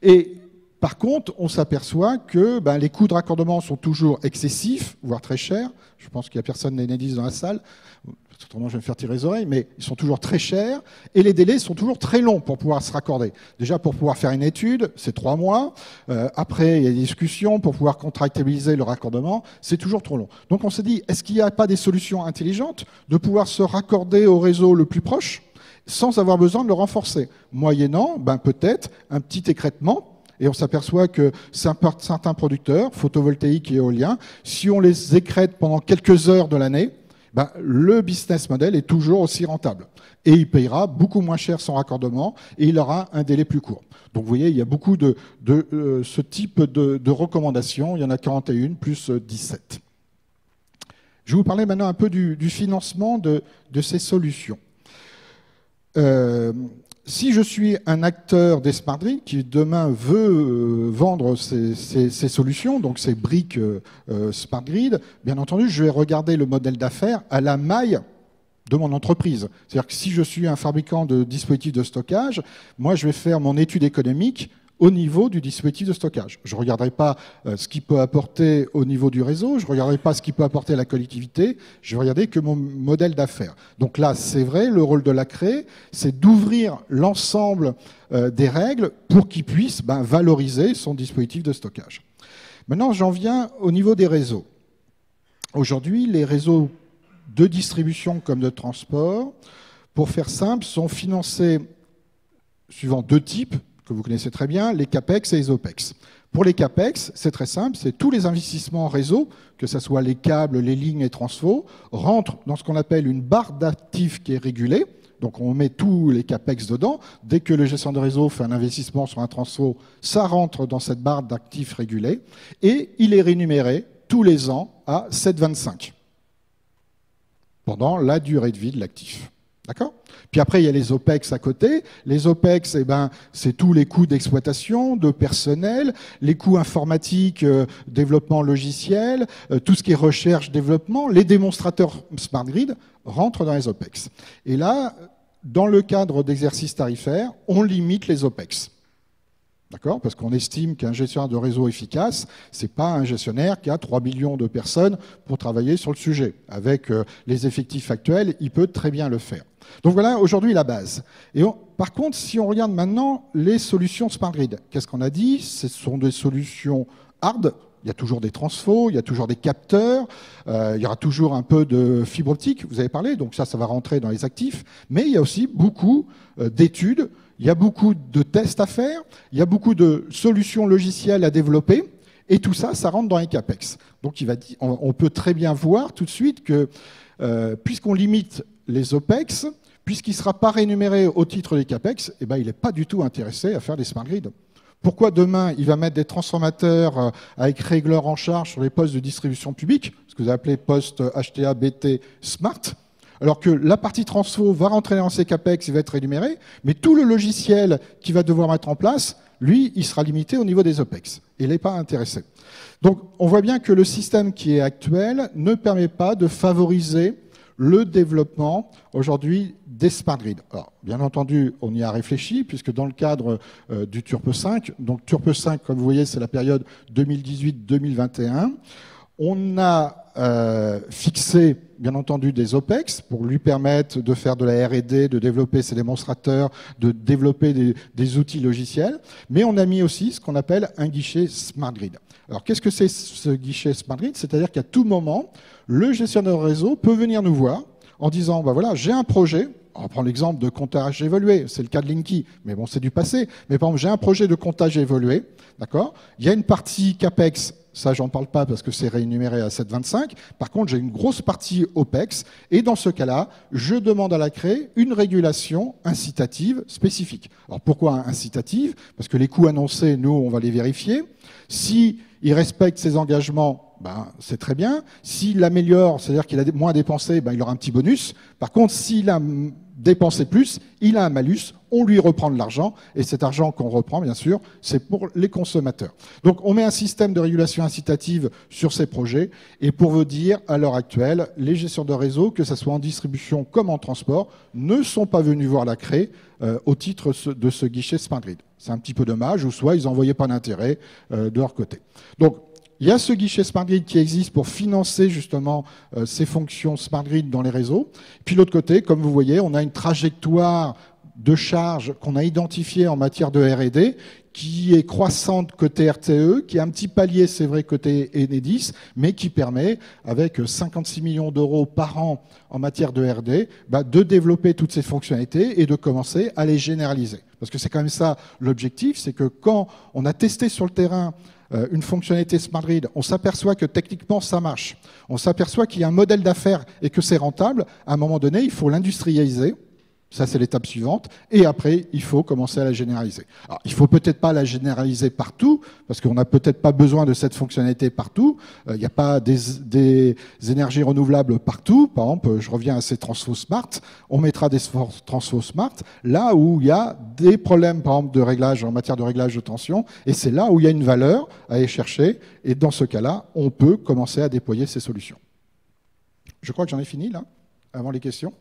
Et par contre, on s'aperçoit que les coûts de raccordement sont toujours excessifs, voire très chers. Je pense qu'il n'y a personne d'Enedis dans la salle. Autrement, je vais me faire tirer les oreilles, mais ils sont toujours très chers. Et les délais sont toujours très longs pour pouvoir se raccorder. Déjà, pour pouvoir faire une étude, c'est 3 mois. Après, il y a des discussions pour pouvoir contractualiser le raccordement. C'est toujours trop long. Donc, on s'est dit, est-ce qu'il n'y a pas des solutions intelligentes de pouvoir se raccorder au réseau le plus proche sans avoir besoin de le renforcer, moyennant peut-être un petit écrêtement. Et on s'aperçoit que certains producteurs, photovoltaïques et éoliens, si on les écrète pendant quelques heures de l'année, le business model est toujours aussi rentable. Et il payera beaucoup moins cher son raccordement et il aura un délai plus court. Donc vous voyez, il y a beaucoup de ce type de recommandations. Il y en a 41 plus 17. Je vais vous parler maintenant un peu du financement de ces solutions. Si je suis un acteur des Smart Grid qui demain veut vendre ces solutions, donc ces briques Smart Grid, bien entendu, je vais regarder le modèle d'affaires à la maille de mon entreprise. C'est-à-dire que si je suis un fabricant de dispositifs de stockage, moi je vais faire mon étude économique au niveau du dispositif de stockage. Je ne regarderai pas ce qu'il peut apporter au niveau du réseau, je ne regarderai pas ce qu'il peut apporter à la collectivité, je vais regarder que mon modèle d'affaires. Donc là, c'est vrai, le rôle de la CRE, c'est d'ouvrir l'ensemble des règles pour qu'il puisse valoriser son dispositif de stockage. Maintenant, j'en viens au niveau des réseaux. Aujourd'hui, les réseaux de distribution comme de transport, pour faire simple, sont financés suivant 2 types. que vous connaissez très bien, les CAPEX et les OPEX. Pour les CAPEX, c'est très simple, c'est tous les investissements en réseau, que ce soit les câbles, les lignes et transfo, rentrent dans ce qu'on appelle une barre d'actifs qui est régulée. Donc on met tous les CAPEX dedans. Dès que le gestionnaire de réseau fait un investissement sur un transfo, ça rentre dans cette barre d'actifs régulée. Et il est rémunéré tous les ans à 7,25 pendant la durée de vie de l'actif. D'accord ? Puis après, il y a les OPEX à côté. Les OPEX, c'est tous les coûts d'exploitation, de personnel, les coûts informatiques, développement logiciel, tout ce qui est recherche, développement. Les démonstrateurs Smart Grid rentrent dans les OPEX. Et là, dans le cadre d'exercices tarifaires, on limite les OPEX. D'accord ? Parce qu'on estime qu'un gestionnaire de réseau efficace, ce n'est pas un gestionnaire qui a 3 millions de personnes pour travailler sur le sujet. Avec les effectifs actuels, il peut très bien le faire. Donc voilà aujourd'hui la base. Et par contre, si on regarde maintenant les solutions Smart Grid, qu'est-ce qu'on a dit ? Ce sont des solutions hard. Il y a toujours des transfos, il y a toujours des capteurs, il y aura toujours un peu de fibre optique, vous avez parlé, donc ça va rentrer dans les actifs. Mais il y a aussi beaucoup d'études, il y a beaucoup de tests à faire, il y a beaucoup de solutions logicielles à développer, et tout ça, ça rentre dans les CAPEX. Donc on peut très bien voir tout de suite que, puisqu'on limite les OPEX, puisqu'il ne sera pas rémunéré au titre des CAPEX, il n'est pas du tout intéressé à faire des Smart Grid. Pourquoi demain, il va mettre des transformateurs avec régleur en charge sur les postes de distribution publique, ce que vous appelez poste HTA, BT, Smart, alors que la partie transfo va rentrer dans ses CAPEX, il va être rémunéré, mais tout le logiciel qu'il va devoir mettre en place, lui, il sera limité au niveau des OPEX. Il n'est pas intéressé. Donc, on voit bien que le système qui est actuel ne permet pas de favoriser le développement aujourd'hui des Smart Grid. Alors, bien entendu, on y a réfléchi, puisque dans le cadre du TURPE 5, donc TURPE 5, comme vous voyez, c'est la période 2018-2021, on a fixé, bien entendu, des OPEX pour lui permettre de faire de la R&D, de développer ses démonstrateurs, de développer des outils logiciels, mais on a mis aussi ce qu'on appelle un guichet Smart Grid. Alors, qu'est-ce que c'est ce guichet Smart Grid ? C'est-à-dire qu'à tout moment, le gestionnaire de réseau peut venir nous voir en disant, voilà, j'ai un projet. On prend l'exemple de comptage évolué, c'est le cas de Linky, mais bon, c'est du passé. Mais par exemple, j'ai un projet de comptage évolué, d'accord ? Il y a une partie CAPEX, ça, j'en parle pas parce que c'est rémunéré à 7,25. Par contre, j'ai une grosse partie OPEX, et dans ce cas-là, je demande à la CRE une régulation incitative spécifique. Alors, pourquoi incitative ? Parce que les coûts annoncés, nous, on va les vérifier. Si il respecte ses engagements, c'est très bien. S'il améliore, c'est-à-dire qu'il a moins dépensé, il aura un petit bonus. Par contre, s'il a dépensé plus, il a un malus, on lui reprend de l'argent, et cet argent qu'on reprend, bien sûr, c'est pour les consommateurs. Donc on met un système de régulation incitative sur ces projets, et pour vous dire, à l'heure actuelle, les gestionnaires de réseau, que ce soit en distribution comme en transport, ne sont pas venus voir la CRE au titre de ce guichet Smart Grid. C'est un petit peu dommage, ou soit ils n'en voyaient pas d'intérêt de leur côté. Donc, il y a ce guichet Smart Grid qui existe pour financer justement ces fonctions Smart Grid dans les réseaux. Puis l'autre côté, comme vous voyez, on a une trajectoire de charge qu'on a identifiée en matière de R&D qui est croissante côté RTE, qui a un petit palier, c'est vrai, côté Enedis, mais qui permet, avec 56 millions d'euros par an en matière de R&D, de développer toutes ces fonctionnalités et de commencer à les généraliser. Parce que c'est quand même ça l'objectif, c'est que quand on a testé sur le terrain une fonctionnalité Smart Grid, on s'aperçoit que techniquement ça marche, on s'aperçoit qu'il y a un modèle d'affaires et que c'est rentable, à un moment donné, il faut l'industrialiser. Ça, c'est l'étape suivante. Et après, il faut commencer à la généraliser. Alors, il ne faut peut-être pas la généraliser partout, parce qu'on n'a peut-être pas besoin de cette fonctionnalité partout. Il n'y a pas des énergies renouvelables partout. Par exemple, je reviens à ces transfos smart. On mettra des transfos smart là où il y a des problèmes, par exemple, de réglage, en matière de réglage de tension. Et c'est là où il y a une valeur à aller chercher. Et dans ce cas-là, on peut commencer à déployer ces solutions. Je crois que j'en ai fini, là, avant les questions.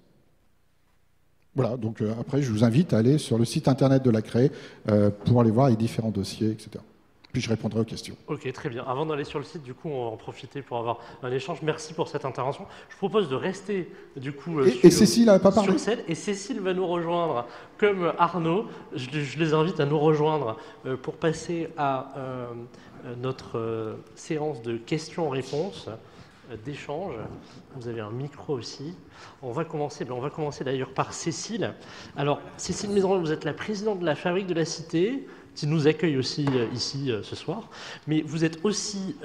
Voilà, donc après, je vous invite à aller sur le site internet de la CRE pour aller voir les différents dossiers, etc. Puis je répondrai aux questions. Ok, très bien. Avant d'aller sur le site, du coup, on va en profiter pour avoir un échange. Merci pour cette intervention. Je propose de rester, du coup, et Cécile n'a pas parlé sur scène. Et Cécile va nous rejoindre, comme Arnaud. Je les invite à nous rejoindre pour passer à notre séance de questions-réponses. d'échange. Vous avez un micro aussi. On va commencer d'ailleurs par Cécile. Alors, Cécile Maison, vous êtes la présidente de la Fabrique de la Cité, qui nous accueille aussi ici ce soir. Mais vous êtes aussi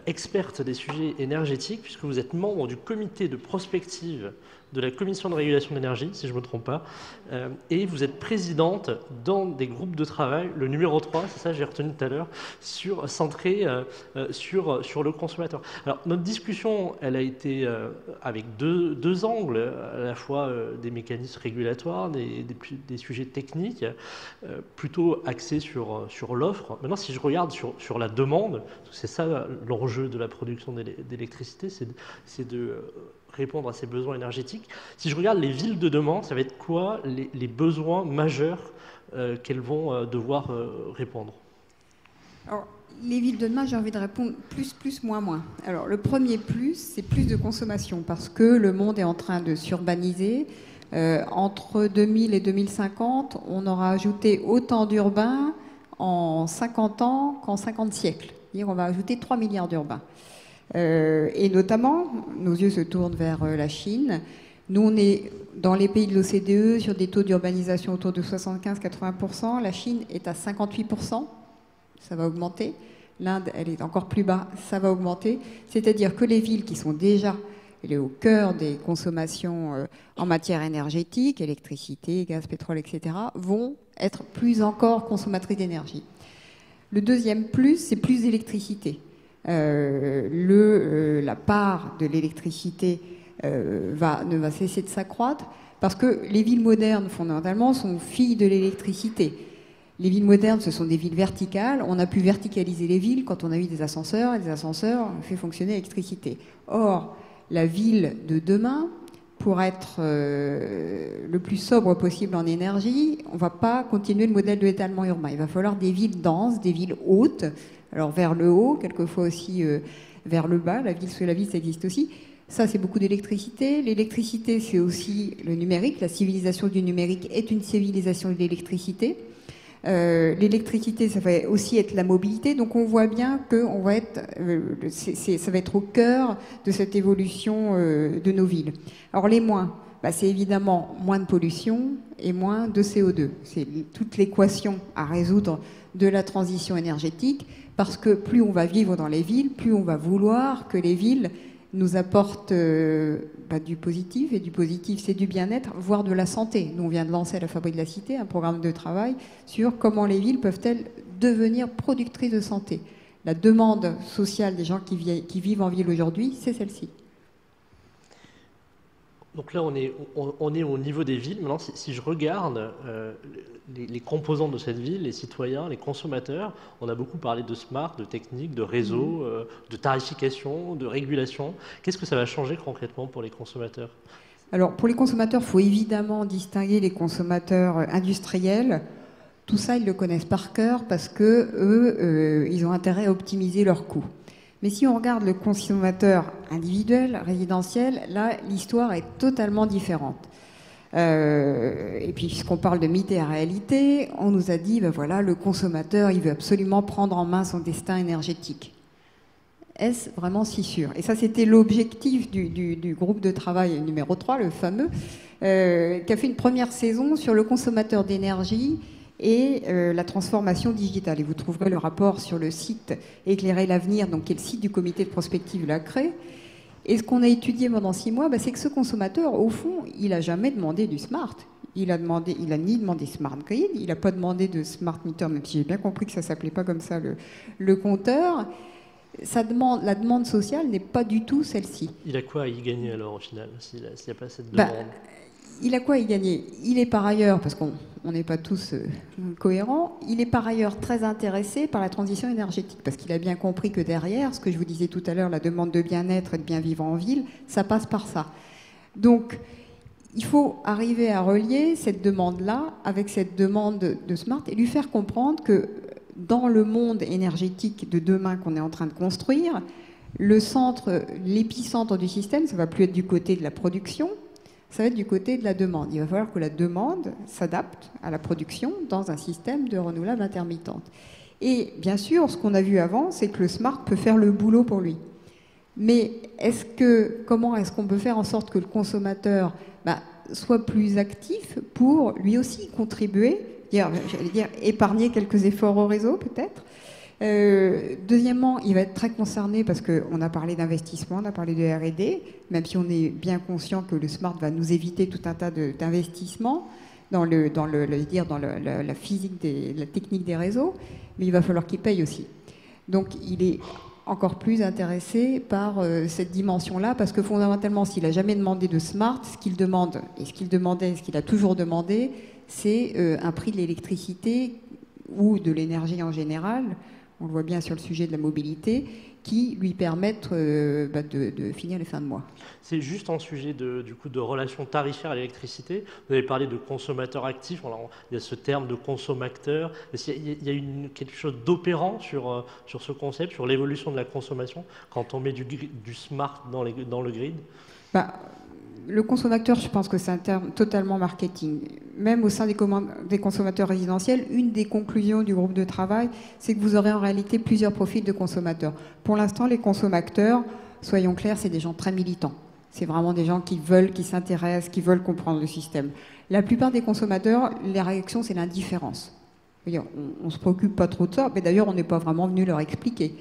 experte des sujets énergétiques, puisque vous êtes membre du comité de prospective de la Commission de régulation de l'énergie, si je ne me trompe pas, et vous êtes présidente dans des groupes de travail, le numéro 3, c'est ça j'ai retenu tout à l'heure, centré sur le consommateur. Alors notre discussion, elle a été avec deux angles, à la fois des mécanismes régulatoires, des sujets techniques, plutôt axés sur l'offre. Maintenant, si je regarde sur la demande, c'est ça l'enjeu de la production d'électricité, c'est de répondre à ces besoins énergétiques. Si je regarde les villes de demain, ça va être quoi les besoins majeurs qu'elles vont devoir répondre? Alors, les villes de demain, j'ai envie de répondre plus, moins. Alors, le premier plus, c'est plus de consommation, parce que le monde est en train de s'urbaniser. Entre 2000 et 2050, on aura ajouté autant d'urbains en 50 ans qu'en 50 siècles. C'est-à-dire on va ajouter 3 milliards d'urbains. Et notamment, nos yeux se tournent vers la Chine. Nous, on est dans les pays de l'OCDE sur des taux d'urbanisation autour de 75-80%. La Chine est à 58%. Ça va augmenter. L'Inde, elle est encore plus bas. Ça va augmenter. C'est-à-dire que les villes qui sont déjà au cœur des consommations en matière énergétique, électricité, gaz, pétrole, etc., vont être plus encore consommatrices d'énergie. Le deuxième plus, c'est plus d'électricité. La part de l'électricité ne va cesser de s'accroître parce que les villes modernes, fondamentalement, sont filles de l'électricité. Les villes modernes, ce sont des villes verticales. On a pu verticaliser les villes quand on a eu des ascenseurs, et les ascenseurs ont fait fonctionner l'électricité. Or, la ville de demain, pour être le plus sobre possible en énergie, on ne va pas continuer le modèle de l'étalement urbain. Il va falloir des villes denses, des villes hautes, alors vers le haut, quelquefois aussi vers le bas. La ville sous la ville, ça existe aussi. Ça, c'est beaucoup d'électricité. L'électricité, c'est aussi le numérique. La civilisation du numérique est une civilisation de l'électricité. L'électricité, ça va aussi être la mobilité. Donc on voit bien que ça va être au cœur de cette évolution de nos villes. Alors les moins, c'est évidemment moins de pollution et moins de CO2. C'est toute l'équation à résoudre de la transition énergétique, parce que plus on va vivre dans les villes, plus on va vouloir que les villes nous apportent du positif, et du positif, c'est du bien-être, voire de la santé. Nous, on vient de lancer à la Fabrique de la Cité un programme de travail sur comment les villes peuvent-elles devenir productrices de santé. La demande sociale des gens qui vivent en ville aujourd'hui, c'est celle-ci. Donc là, on est au niveau des villes. Maintenant, si je regarde les composants de cette ville, les citoyens, les consommateurs, on a beaucoup parlé de smart, de technique, de réseau, de tarification, de régulation. Qu'est-ce que ça va changer concrètement pour les consommateurs? Alors, pour les consommateurs, il faut évidemment distinguer les consommateurs industriels. Tout ça, ils le connaissent par cœur parce qu'eux, ils ont intérêt à optimiser leurs coûts. Mais si on regarde le consommateur individuel, résidentiel, là, l'histoire est totalement différente. Et puis, puisqu'on parle de mythe et de réalité, on nous a dit, voilà, le consommateur, il veut absolument prendre en main son destin énergétique. Est-ce vraiment si sûr? Et ça, c'était l'objectif du groupe de travail numéro 3, le fameux, qui a fait une première saison sur le consommateur d'énergie et la transformation digitale. Et vous trouverez le rapport sur le site Éclairer l'avenir, donc qui est le site du comité de prospective de la CRE. Et ce qu'on a étudié pendant 6 mois, c'est que ce consommateur, au fond, il n'a jamais demandé du smart. Il a ni demandé smart grid, il n'a pas demandé de smart meter, même si j'ai bien compris que ça ne s'appelait pas comme ça le compteur. La demande sociale n'est pas du tout celle-ci. Il a quoi à y gagner alors au final, s'il n'y a pas cette demande? Il a quoi à y gagner? Il est par ailleurs, parce qu'on n'est pas tous cohérents, il est par ailleurs très intéressé par la transition énergétique, parce qu'il a bien compris que derrière, ce que je vous disais tout à l'heure, la demande de bien-être et de bien vivre en ville, ça passe par ça. Donc, il faut arriver à relier cette demande-là avec cette demande de smart et lui faire comprendre que dans le monde énergétique de demain qu'on est en train de construire, l'épicentre du système, ça ne va plus être du côté de la production, ça va être du côté de la demande. Il va falloir que la demande s'adapte à la production dans un système de renouvelables intermittentes. Et bien sûr, ce qu'on a vu avant, c'est que le smart peut faire le boulot pour lui. Mais comment est-ce qu'on peut faire en sorte que le consommateur soit plus actif pour lui aussi contribuer, j'allais dire épargner quelques efforts au réseau peut-être. Deuxièmement, il va être très concerné parce qu'on a parlé d'investissement, on a parlé de R&D, même si on est bien conscient que le smart va nous éviter tout un tas d'investissements dans la physique, la technique des réseaux, mais il va falloir qu'il paye aussi. Donc il est encore plus intéressé par cette dimension-là, parce que fondamentalement, s'il n'a jamais demandé de smart, ce qu'il demande, et ce qu'il demandait, ce qu'il a toujours demandé, c'est un prix de l'électricité ou de l'énergie en général, on le voit bien sur le sujet de la mobilité, qui lui permettent de finir les fins de mois. C'est juste un sujet de relation tarifaire à l'électricité. Vous avez parlé de consommateur actif, il y a ce terme de consommateur. Il y a quelque chose d'opérant sur ce concept, sur l'évolution de la consommation, quand on met du smart dans le grid. Le consommateur, je pense que c'est un terme totalement marketing. Même au sein des consommateurs résidentiels, une des conclusions du groupe de travail, c'est que vous aurez en réalité plusieurs profils de consommateurs. Pour l'instant, les consommateurs, soyons clairs, c'est des gens très militants. C'est vraiment des gens qui s'intéressent, qui veulent comprendre le système. La plupart des consommateurs, la réaction, c'est l'indifférence. On ne se préoccupe pas trop de ça, mais d'ailleurs, on n'est pas vraiment venu leur expliquer.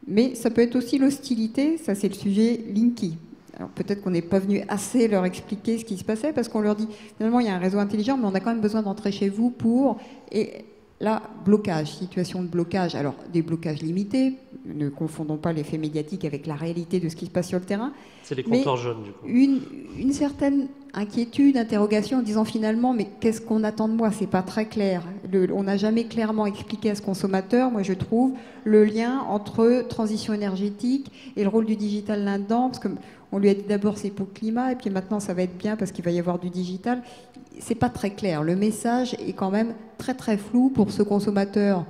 Mais ça peut être aussi l'hostilité, ça c'est le sujet Linky. Alors peut-être qu'on n'est pas venu assez leur expliquer ce qui se passait, parce qu'on leur dit, finalement, il y a un réseau intelligent, mais on a quand même besoin d'entrer chez vous pour... Et là, blocage, situation de blocage. Alors, des blocages limités, ne confondons pas l'effet médiatique avec la réalité de ce qui se passe sur le terrain. C'est les compteurs jaunes, du coup. Une certaine inquiétude, interrogation, en disant finalement, mais qu'est-ce qu'on attend de moi? C'est pas très clair. On n'a jamais clairement expliqué à ce consommateur, moi je trouve, le lien entre transition énergétique et le rôle du digital là-dedans, parce que on lui a dit d'abord c'est pour le climat, et puis maintenant ça va être bien parce qu'il va y avoir du digital. C'est pas très clair. Le message est quand même très très flou pour ce consommateur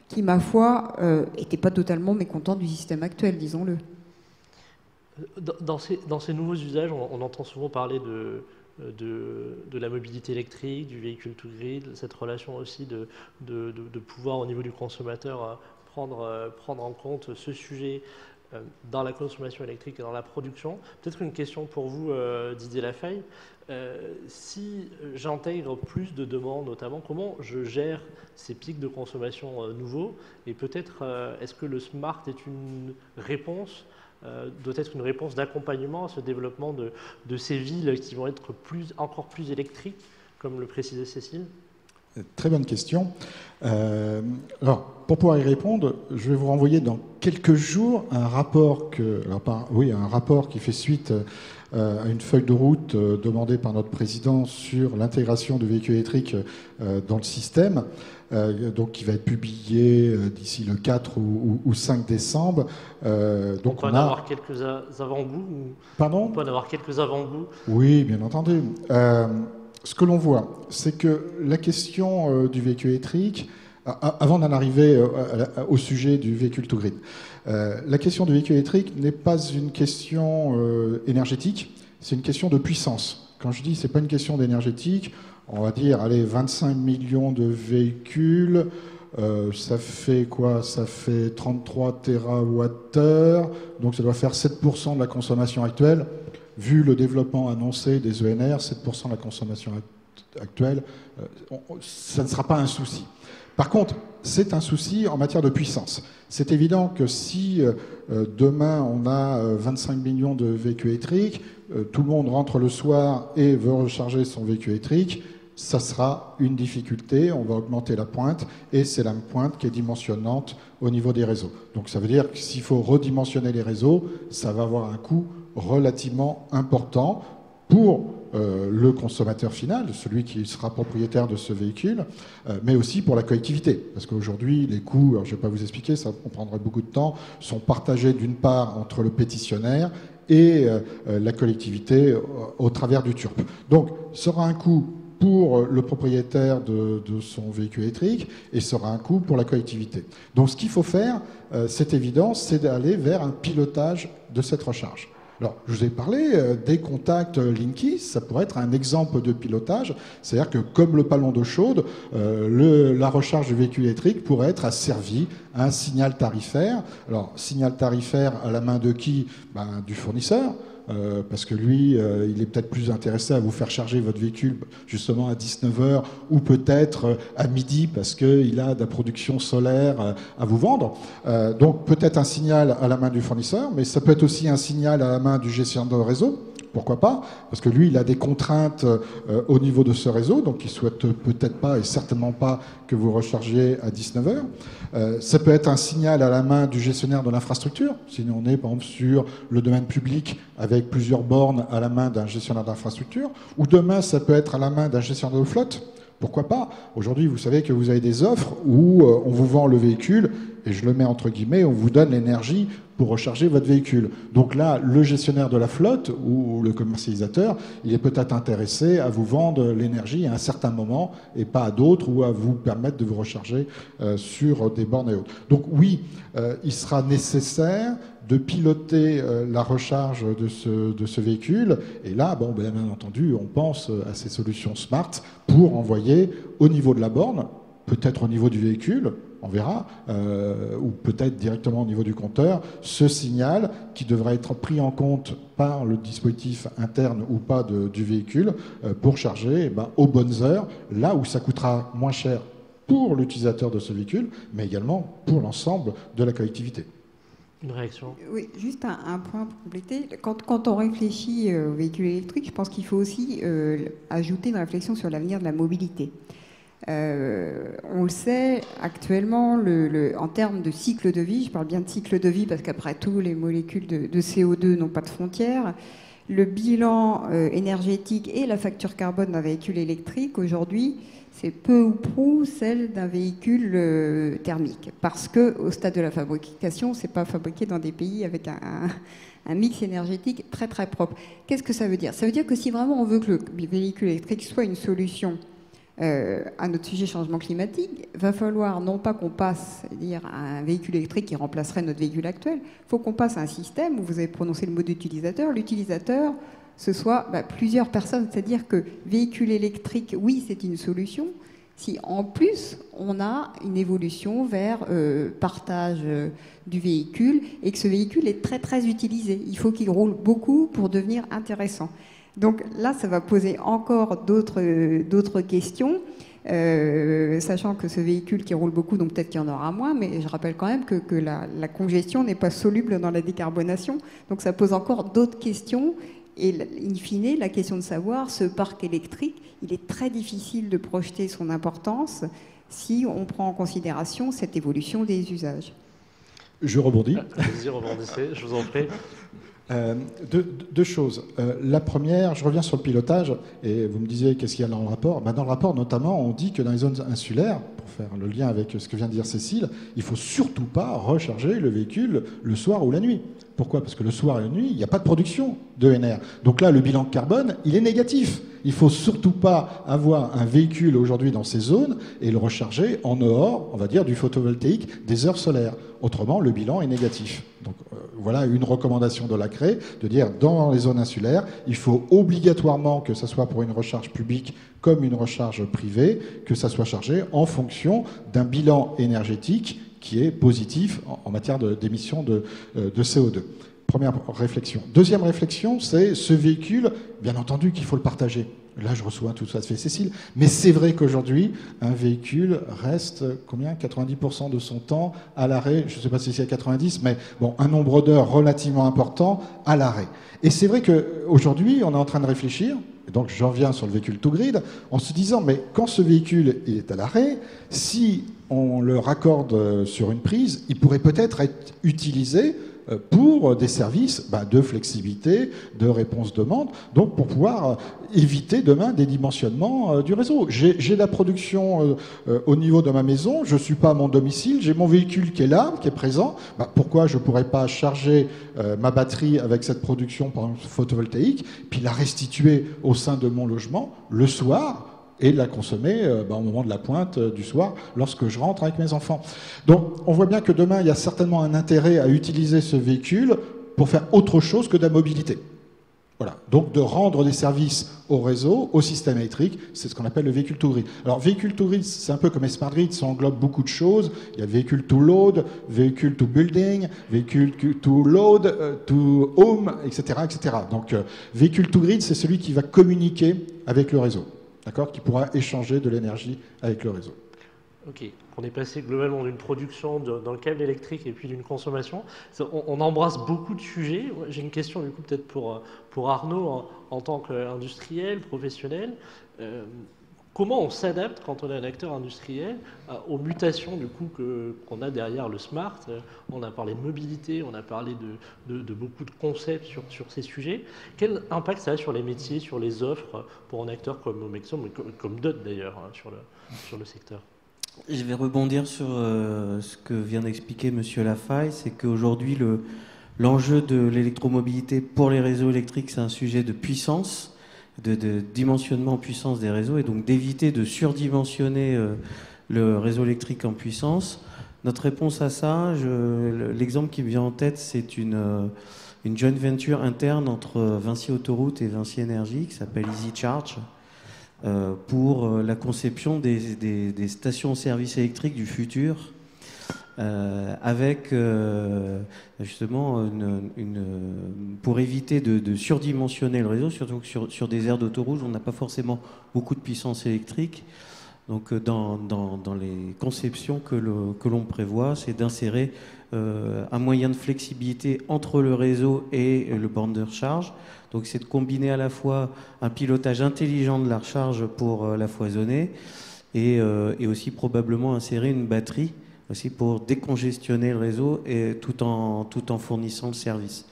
qui, ma foi, était pas totalement mécontent du système actuel, disons-le. Dans ces nouveaux usages, on entend souvent parler de la mobilité électrique, du véhicule to grid, cette relation aussi de pouvoir au niveau du consommateur prendre en compte ce sujet dans la consommation électrique et dans la production. Peut-être une question pour vous, Didier Lafaye. Si j'intègre plus de demandes, notamment, comment je gère ces pics de consommation nouveaux? Et peut-être, est-ce que le smart est une réponse, doit être une réponse d'accompagnement à ce développement de ces villes qui vont être encore plus électriques, comme le précisait Cécile? Très bonne question. Alors, pour pouvoir y répondre, je vais vous renvoyer dans quelques jours un rapport qui fait suite à une feuille de route demandée par notre président sur l'intégration de véhicules électriques dans le système, donc qui va être publié d'ici le 4 ou 5 décembre. Donc on peut en avoir quelques avant-goûts Pardon ? On peut en avoir quelques avant-goûts. Oui, bien entendu. Ce que l'on voit, c'est que la question du véhicule électrique, avant d'en arriver au sujet du véhicule to grid, la question du véhicule électrique n'est pas une question énergétique, c'est une question de puissance. Quand je dis c'est pas une question d'énergétique, on va dire, allez, 25 millions de véhicules, ça fait quoi? Ça fait 33 TWh, donc ça doit faire 7% de la consommation actuelle. Vu le développement annoncé des ENR, 7% de la consommation actuelle, ça ne sera pas un souci. Par contre, c'est un souci en matière de puissance. C'est évident que si demain on a 25 millions de véhicules électriques, tout le monde rentre le soir et veut recharger son véhicule électrique, ça sera une difficulté, on va augmenter la pointe, et c'est la pointe qui est dimensionnante au niveau des réseaux. Donc ça veut dire que s'il faut redimensionner les réseaux, ça va avoir un coût relativement important pour le consommateur final, celui qui sera propriétaire de ce véhicule, mais aussi pour la collectivité. Parce qu'aujourd'hui, les coûts, alors je ne vais pas vous expliquer, ça prendrait beaucoup de temps, sont partagés d'une part entre le pétitionnaire et la collectivité au travers du TURP. Donc, ce sera un coût pour le propriétaire de son véhicule électrique et sera un coût pour la collectivité. Donc ce qu'il faut faire, c'est évident, c'est d'aller vers un pilotage de cette recharge. Alors, je vous ai parlé des contacts Linky, ça pourrait être un exemple de pilotage, c'est-à-dire que comme le ballon d'eau chaude, la recharge du véhicule électrique pourrait être asservie à un signal tarifaire. Alors, signal tarifaire à la main de qui? Du fournisseur. Parce que lui, il est peut-être plus intéressé à vous faire charger votre véhicule justement à 19h ou peut-être à midi parce qu'il a de la production solaire à vous vendre. Donc peut-être un signal à la main du fournisseur, mais ça peut être aussi un signal à la main du gestionnaire de réseau. Pourquoi pas? Parce que lui, il a des contraintes au niveau de ce réseau, donc il souhaite peut-être pas et certainement pas que vous rechargiez à 19h. Ça peut être un signal à la main du gestionnaire de l'infrastructure, si on est par exemple sur le domaine public avec plusieurs bornes à la main d'un gestionnaire d'infrastructure, ou demain, ça peut être à la main d'un gestionnaire de flotte. Pourquoi pas? Aujourd'hui, vous savez que vous avez des offres où on vous vend le véhicule, et je le mets entre guillemets, on vous donne l'énergie pour recharger votre véhicule. Donc là, le gestionnaire de la flotte ou le commercialisateur, il est peut-être intéressé à vous vendre l'énergie à un certain moment et pas à d'autres, ou à vous permettre de vous recharger sur des bornes et autres. Donc oui, il sera nécessaire de piloter la recharge de ce véhicule. Et là, bien entendu, on pense à ces solutions smart pour envoyer au niveau de la borne, peut-être au niveau du véhicule, on verra, ou peut-être directement au niveau du compteur, ce signal qui devrait être pris en compte par le dispositif interne ou pas du véhicule pour charger aux bonnes heures, là où ça coûtera moins cher pour l'utilisateur de ce véhicule, mais également pour l'ensemble de la collectivité. Une réaction? Oui, juste un point pour compléter. Quand on réfléchit aux véhicules électriques, je pense qu'il faut aussi ajouter une réflexion sur l'avenir de la mobilité. On le sait, actuellement, en termes de cycle de vie, je parle bien de cycle de vie parce qu'après tout, les molécules de CO2 n'ont pas de frontières. Le bilan énergétique et la facture carbone d'un véhicule électrique, aujourd'hui, c'est peu ou prou celle d'un véhicule thermique. Parce qu'au stade de la fabrication, ce n'est pas fabriqué dans des pays avec un mix énergétique très très propre. Qu'est-ce que ça veut dire? Ça veut dire que si vraiment on veut que le véhicule électrique soit une solution à notre sujet changement climatique, va falloir non pas qu'on passe à un véhicule électrique qui remplacerait notre véhicule actuel, il faut qu'on passe à un système où vous avez prononcé le mot d'utilisateur. L'utilisateur, ce soit plusieurs personnes, c'est-à-dire que véhicule électrique, oui, c'est une solution. Si en plus on a une évolution vers partage du véhicule et que ce véhicule est très très utilisé, il faut qu'il roule beaucoup pour devenir intéressant. Donc là, ça va poser encore d'autres questions, sachant que ce véhicule qui roule beaucoup, donc peut-être qu'il y en aura moins, mais je rappelle quand même que la congestion n'est pas soluble dans la décarbonation, donc ça pose encore d'autres questions. Et in fine, la question de savoir, ce parc électrique, il est très difficile de projeter son importance si on prend en considération cette évolution des usages. Je rebondis. Allez-y, rebondissez, je vous en prie. Deux choses. La première, je reviens sur le pilotage, et vous me disiez qu'est-ce qu'il y a dans le rapport. Dans le rapport, notamment, on dit que dans les zones insulaires, pour faire le lien avec ce que vient de dire Cécile, il ne faut surtout pas recharger le véhicule le soir ou la nuit. Pourquoi? Parce que le soir et la nuit, il n'y a pas de production d'ENR. Donc là, le bilan carbone, il est négatif. Il ne faut surtout pas avoir un véhicule aujourd'hui dans ces zones et le recharger en dehors, on va dire, du photovoltaïque, des heures solaires. Autrement, le bilan est négatif. Donc voilà une recommandation de l'ACRE, de dire dans les zones insulaires, il faut obligatoirement que ça soit pour une recharge publique comme une recharge privée, que ça soit chargé en fonction d'un bilan énergétique qui est positif en matière d'émissions de CO2. Première réflexion. Deuxième réflexion, c'est ce véhicule, bien entendu qu'il faut le partager. Là, je reçois tout ça de fait Cécile. Mais c'est vrai qu'aujourd'hui, un véhicule reste, 90% de son temps à l'arrêt. Je ne sais pas si c'est à 90, mais bon, un nombre d'heures relativement important à l'arrêt. Et c'est vrai qu'aujourd'hui, on est en train de réfléchir, donc j'en viens sur le véhicule to grid, en se disant, mais quand ce véhicule est à l'arrêt, si on le raccorde sur une prise, il pourrait peut-être être utilisé pour des services de flexibilité, de réponse-demande, donc pour pouvoir éviter demain des dimensionnements du réseau. J'ai la production au niveau de ma maison, je ne suis pas à mon domicile, j'ai mon véhicule qui est là, qui est présent. Pourquoi je ne pourrais pas charger ma batterie avec cette production par exemple, photovoltaïque, puis la restituer au sein de mon logement le soir et la consommer au moment de la pointe du soir, lorsque je rentre avec mes enfants. Donc, on voit bien que demain, il y a certainement un intérêt à utiliser ce véhicule pour faire autre chose que de la mobilité. Voilà. Donc de rendre des services au réseau, au système électrique, c'est ce qu'on appelle le véhicule to grid. Alors véhicule to grid, c'est un peu comme les smart grid, ça englobe beaucoup de choses. Il y a véhicule to load, véhicule to building, véhicule to load, to home, etc. etc. Donc véhicule to grid, c'est celui qui va communiquer avec le réseau, d'accord, qui pourra échanger de l'énergie avec le réseau. Ok, on est passé globalement d'une production dans le câble électrique et puis d'une consommation. On embrasse beaucoup de sujets. J'ai une question du coup peut-être pour Arnaud en tant qu'industriel, professionnel. Comment on s'adapte quand on est un acteur industriel aux mutations du coup qu'on a derrière le smart? On a parlé de mobilité, on a parlé de beaucoup de concepts sur ces sujets. Quel impact ça a sur les métiers, sur les offres pour un acteur comme Omexom, mais comme d'autres d'ailleurs sur le secteur? Je vais rebondir sur ce que vient d'expliquer Monsieur Lafaille, c'est qu'aujourd'hui l'enjeu de l'électromobilité pour les réseaux électriques, c'est un sujet de puissance, de dimensionnement en puissance des réseaux, et donc d'éviter de surdimensionner le réseau électrique en puissance. Notre réponse à ça, l'exemple qui me vient en tête, c'est une joint venture interne entre Vinci Autoroute et Vinci Énergie qui s'appelle Easy Charge, pour la conception des stations-service électriques du futur, avec justement pour éviter de surdimensionner le réseau, surtout que sur des aires d'autoroute, on n'a pas forcément beaucoup de puissance électrique. Donc dans les conceptions que l'on prévoit, c'est d'insérer un moyen de flexibilité entre le réseau et le borne de recharge. Donc c'est de combiner à la fois un pilotage intelligent de la recharge pour la foisonner et aussi probablement insérer une batterie aussi pour décongestionner le réseau et tout en fournissant le service.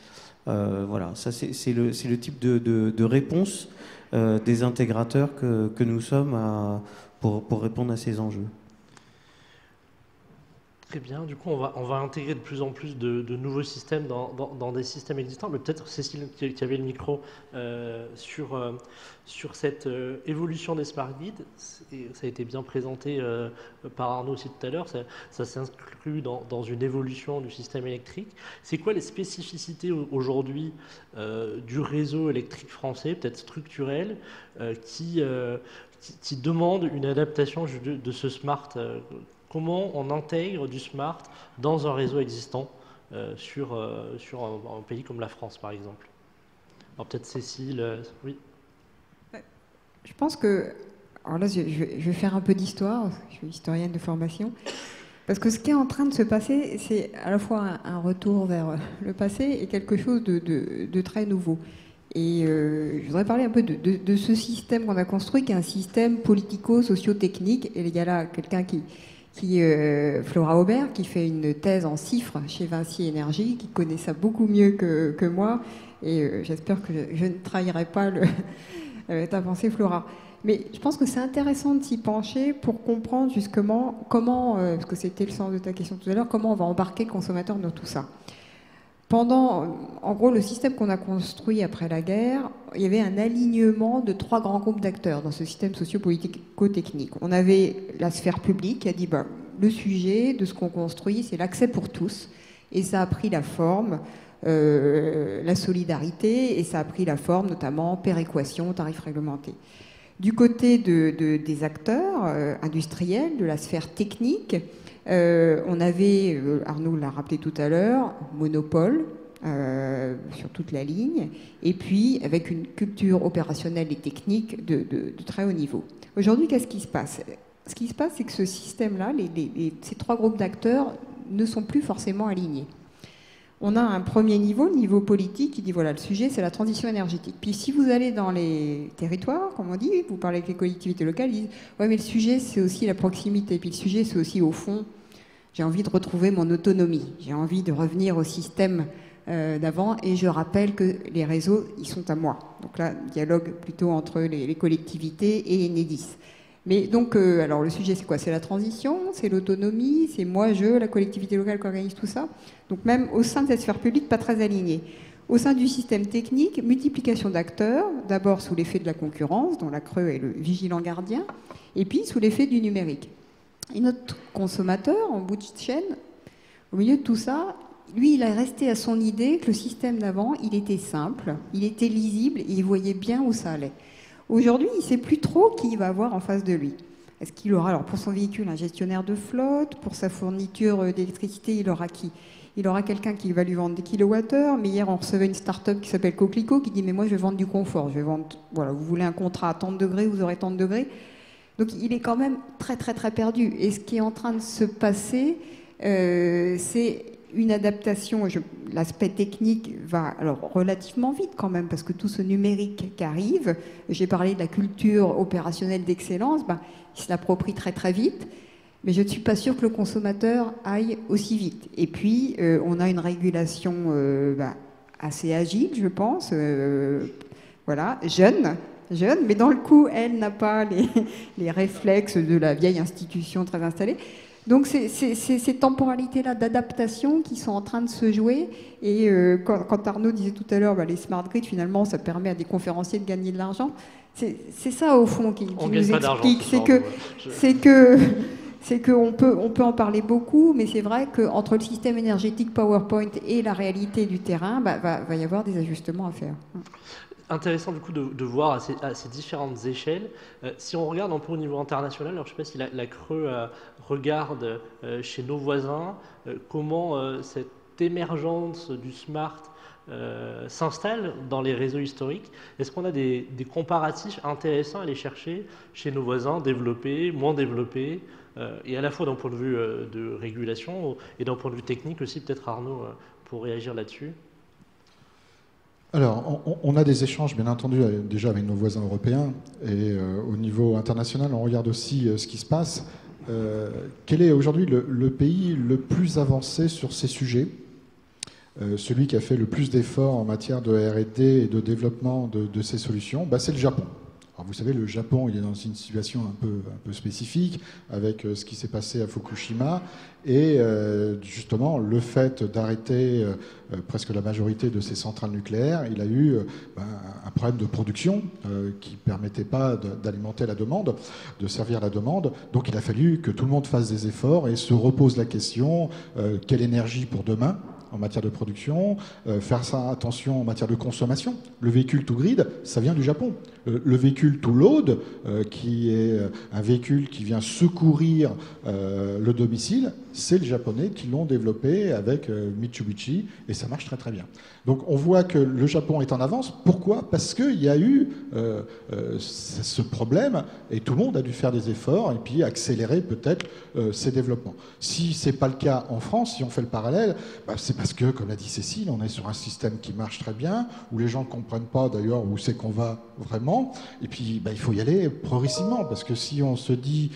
Voilà, ça c'est le type de réponse des intégrateurs que nous sommes pour répondre à ces enjeux. Très bien, du coup on va intégrer de plus en plus de nouveaux systèmes dans des systèmes existants, mais peut-être Cécile qui avait le micro sur cette évolution des smart grids, ça a été bien présenté par Arnaud aussi tout à l'heure, ça s'inscrit dans une évolution du système électrique. C'est quoi les spécificités aujourd'hui du réseau électrique français, peut-être structurel, qui demandent une adaptation de ce smart? Comment on intègre du smart dans un réseau existant sur un pays comme la France, par exemple? Alors peut-être Cécile, oui. Je pense que, alors là, je vais faire un peu d'histoire, je suis historienne de formation, parce que ce qui est en train de se passer, c'est à la fois un retour vers le passé et quelque chose de très nouveau. Et je voudrais parler un peu de ce système qu'on a construit, qui est un système politico-socio-technique. Et il y a là quelqu'un Flora Aubert, qui fait une thèse en CIFRE chez Vinci Énergie, qui connaît ça beaucoup mieux que moi, et j'espère que je ne trahirai pas ta pensée, Flora. Mais je pense que c'est intéressant de s'y pencher pour comprendre justement comment, parce que c'était le sens de ta question tout à l'heure, comment on va embarquer le consommateur dans tout ça. En gros, le système qu'on a construit après la guerre, il y avait un alignement de 3 grands groupes d'acteurs dans ce système socio-politico-technique. On avait la sphère publique qui a dit le sujet de ce qu'on construit, c'est l'accès pour tous. Et ça a pris la forme, la solidarité, et ça a pris la forme notamment péréquation, tarifs réglementés. Du côté des acteurs industriels, de la sphère technique, on avait, Arnaud l'a rappelé tout à l'heure, monopole sur toute la ligne, et puis avec une culture opérationnelle et technique de très haut niveau. Aujourd'hui, qu'est-ce qui se passe? Ce qui se passe, c'est que ce système-là, ces 3 groupes d'acteurs ne sont plus forcément alignés. On a un premier niveau, le niveau politique, qui dit voilà, le sujet, c'est la transition énergétique. Puis si vous allez dans les territoires, comme on dit, vous parlez avec les collectivités locales, ils disent ouais, mais le sujet, c'est aussi la proximité. Puis le sujet, c'est aussi au fond, j'ai envie de retrouver mon autonomie. J'ai envie de revenir au système d'avant, et je rappelle que les réseaux, ils sont à moi. Donc là, dialogue plutôt entre les collectivités et Enedis. Mais donc, alors le sujet, c'est quoi? C'est la transition, c'est l'autonomie, c'est moi, la collectivité locale qui organise tout ça. Donc même au sein de cette sphère publique, pas très aligné. Au sein du système technique, multiplication d'acteurs, d'abord sous l'effet de la concurrence, dont la Creux est le vigilant gardien, et puis sous l'effet du numérique. Et notre consommateur, en bout de chaîne, au milieu de tout ça, lui, il est resté à son idée que le système d'avant, il était simple, il était lisible, et il voyait bien où ça allait. Aujourd'hui, il ne sait plus trop qui il va avoir en face de lui. Est-ce qu'il aura, alors pour son véhicule, un gestionnaire de flotte? Pour sa fourniture d'électricité, il aura qui? Il aura quelqu'un qui va lui vendre des kilowattheures. Mais hier, on recevait une start-up qui s'appelle Coquelicot qui dit « Mais moi, je vais vendre du confort. Je vais vendre, voilà, vous voulez un contrat à tant de degrés, vous aurez tant de degrés. » Donc, il est quand même très, très, très perdu. Et ce qui est en train de se passer, c'est une adaptation. L'aspect technique va alors relativement vite quand même, parce que tout ce numérique qui arrive, j'ai parlé de la culture opérationnelle d'excellence, il se l'approprie très, très vite. Mais je ne suis pas sûre que le consommateur aille aussi vite. Et puis, on a une régulation assez agile, je pense, voilà, jeune, mais dans le coup, elle n'a pas les réflexes de la vieille institution très installée. Donc, c'est ces temporalités-là d'adaptation qui sont en train de se jouer. Et quand Arnaud disait tout à l'heure, les smart grids, finalement, ça permet à des conférenciers de gagner de l'argent. C'est ça, au fond, qui nous explique. C'est qu'on peut en parler beaucoup, mais c'est vrai qu'entre le système énergétique PowerPoint et la réalité du terrain, va y avoir des ajustements à faire. Intéressant du coup de voir à ces différentes échelles. Si on regarde un peu au niveau international, alors je ne sais pas si la Creux regarde chez nos voisins comment cette émergence du smart s'installe dans les réseaux historiques. Est-ce qu'on a des comparatifs intéressants à aller chercher chez nos voisins, développés, moins développés, et à la fois d'un point de vue de régulation et d'un point de vue technique aussi, peut-être Arnaud pour réagir là-dessus? Alors, on a des échanges, bien entendu, déjà avec nos voisins européens, et au niveau international, on regarde aussi ce qui se passe. Quel est aujourd'hui le pays le plus avancé sur ces sujets? Celui qui a fait le plus d'efforts en matière de R&D et de développement de ces solutions, c'est le Japon. Alors vous savez, le Japon, il est dans une situation un peu spécifique avec ce qui s'est passé à Fukushima et justement le fait d'arrêter presque la majorité de ces centrales nucléaires, il a eu un problème de production qui ne permettait pas d'alimenter la demande, de servir la demande. Donc il a fallu que tout le monde fasse des efforts et se repose la question quelle énergie pour demain en matière de production, faire ça attention en matière de consommation. Le véhicule to grid, ça vient du Japon. Le véhicule to load, qui est un véhicule qui vient secourir le domicile, c'est les Japonais qui l'ont développé avec Mitsubishi et ça marche très très bien. Donc on voit que le Japon est en avance. Pourquoi? Parce qu'il y a eu ce problème et tout le monde a dû faire des efforts et puis accélérer peut-être ces développements. Si ce n'est pas le cas en France, si on fait le parallèle, c'est parce que, comme l'a dit Cécile, on est sur un système qui marche très bien, où les gens ne comprennent pas d'ailleurs où c'est qu'on va vraiment. Et puis il faut y aller progressivement, parce que si on se dit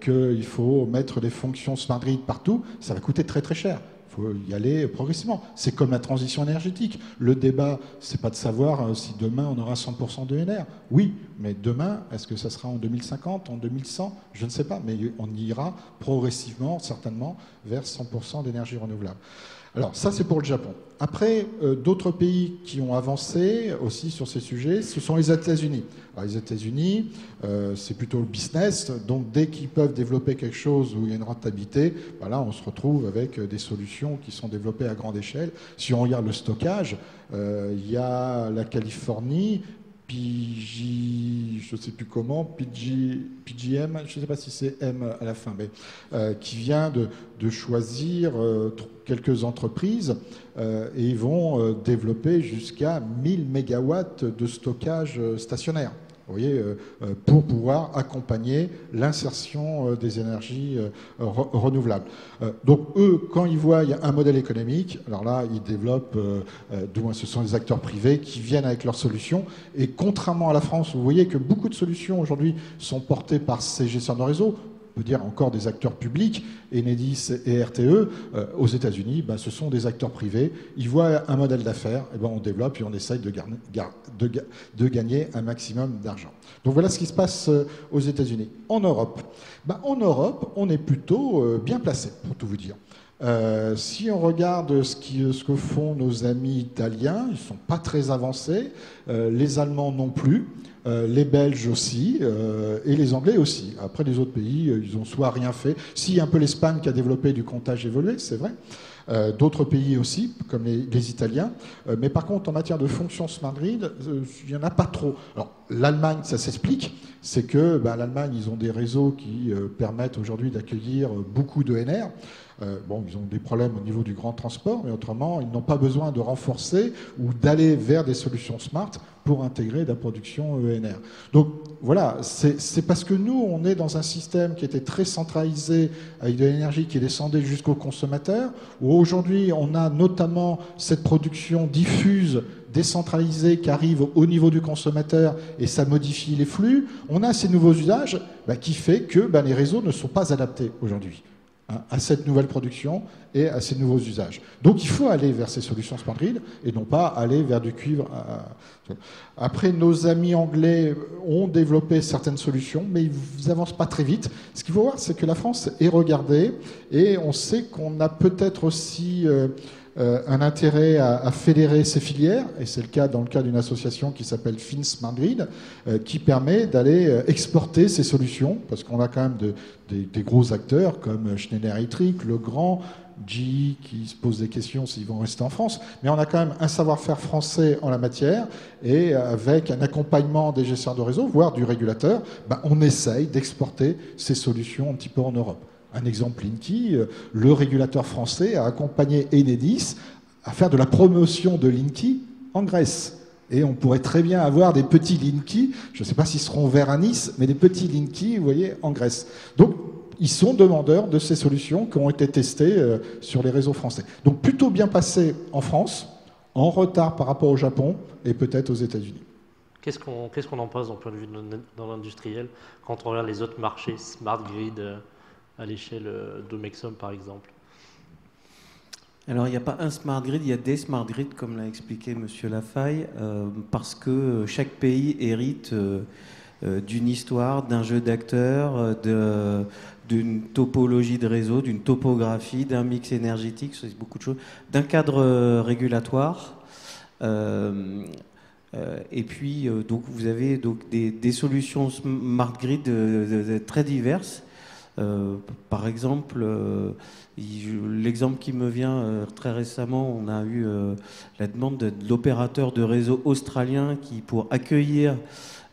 qu'il faut mettre des fonctions smart grid partout, ça va coûter très très cher. Il faut y aller progressivement. C'est comme la transition énergétique. Le débat, c'est pas de savoir si demain on aura 100% de NR. Oui, mais demain, est-ce que ça sera en 2050, en 2100? Je ne sais pas, mais on ira progressivement, certainement, vers 100% d'énergie renouvelable. Alors ça, c'est pour le Japon. Après, d'autres pays qui ont avancé aussi sur ces sujets, ce sont les États-Unis. Alors les États-Unis, c'est plutôt le business, donc dès qu'ils peuvent développer quelque chose où il y a une rentabilité, là on se retrouve avec des solutions qui sont développées à grande échelle. Si on regarde le stockage, il y a la Californie, je ne sais plus comment, PGM, je ne sais pas si c'est M à la fin, mais qui vient de choisir quelques entreprises et ils vont développer jusqu'à 1000 mégawatts de stockage stationnaire. Vous voyez, pour pouvoir accompagner l'insertion des énergies renouvelables. Donc eux, quand ils voient un modèle économique, alors là, ils développent, du moins ce sont les acteurs privés qui viennent avec leurs solutions. Et contrairement à la France, vous voyez que beaucoup de solutions aujourd'hui sont portées par ces gestionnaires de réseau. On peut dire encore des acteurs publics, Enedis et RTE. Aux États-Unis, ce sont des acteurs privés. Ils voient un modèle d'affaires, et on développe et on essaye de gagner un maximum d'argent. Donc voilà ce qui se passe aux États-Unis. En Europe, on est plutôt bien placé, pour tout vous dire. Si on regarde ce que font nos amis italiens, ils ne sont pas très avancés, les Allemands non plus. Les Belges aussi, et les Anglais aussi. Après, les autres pays, ils ont soit rien fait. Si, un peu l'Espagne qui a développé du comptage évolué, c'est vrai. D'autres pays aussi, comme les Italiens. Mais par contre, en matière de fonction smart grid, il n'y en a pas trop. Alors, l'Allemagne, ça s'explique. C'est que l'Allemagne, ils ont des réseaux qui permettent aujourd'hui d'accueillir beaucoup d'ENR. Ils ont des problèmes au niveau du grand transport, mais autrement, ils n'ont pas besoin de renforcer ou d'aller vers des solutions smart pour intégrer de la production ENR. Donc voilà, c'est parce que nous, on est dans un système qui était très centralisé, avec de l'énergie qui descendait jusqu'au consommateur, où aujourd'hui, on a notamment cette production diffuse, décentralisée, qui arrive au niveau du consommateur, et ça modifie les flux. On a ces nouveaux usages qui fait que les réseaux ne sont pas adaptés aujourd'hui à cette nouvelle production et à ces nouveaux usages. Donc il faut aller vers ces solutions smart grid et non pas aller vers du cuivre. Après, nos amis anglais ont développé certaines solutions, mais ils n'avancent pas très vite. Ce qu'il faut voir, c'est que la France est regardée et on sait qu'on a peut-être aussi un intérêt à fédérer ces filières, et c'est le cas dans le cas d'une association qui s'appelle FinSmartGrid, qui permet d'aller exporter ces solutions, parce qu'on a quand même des gros acteurs comme Schneider Electric, Legrand, GE qui se posent des questions s'ils vont rester en France, mais on a quand même un savoir-faire français en la matière, et avec un accompagnement des gestionnaires de réseau, voire du régulateur, on essaye d'exporter ces solutions un petit peu en Europe. Un exemple, Linky, le régulateur français a accompagné Enedis à faire de la promotion de Linky en Grèce. Et on pourrait très bien avoir des petits Linky, je ne sais pas s'ils seront ouverts à Nice, mais des petits Linky, vous voyez, en Grèce. Donc, ils sont demandeurs de ces solutions qui ont été testées sur les réseaux français. Donc, plutôt bien passé en France, en retard par rapport au Japon et peut-être aux États-Unis. Qu'est-ce qu'on en pense d'un point de vue dans l'industriel quand on regarde les autres marchés, smart grid à l'échelle de Mexom, par exemple? Alors, il n'y a pas un smart grid, il y a des smart grids, comme l'a expliqué M. Lafaille, parce que chaque pays hérite d'une histoire, d'un jeu d'acteurs, d'une topologie de réseau, d'une topographie, d'un mix énergétique, c'est beaucoup de choses, d'un cadre régulatoire. Et puis, donc, vous avez donc, des solutions smart grid très diverses. Par exemple, l'exemple qui me vient très récemment, on a eu la demande de l'opérateur de réseau australien qui, pour accueillir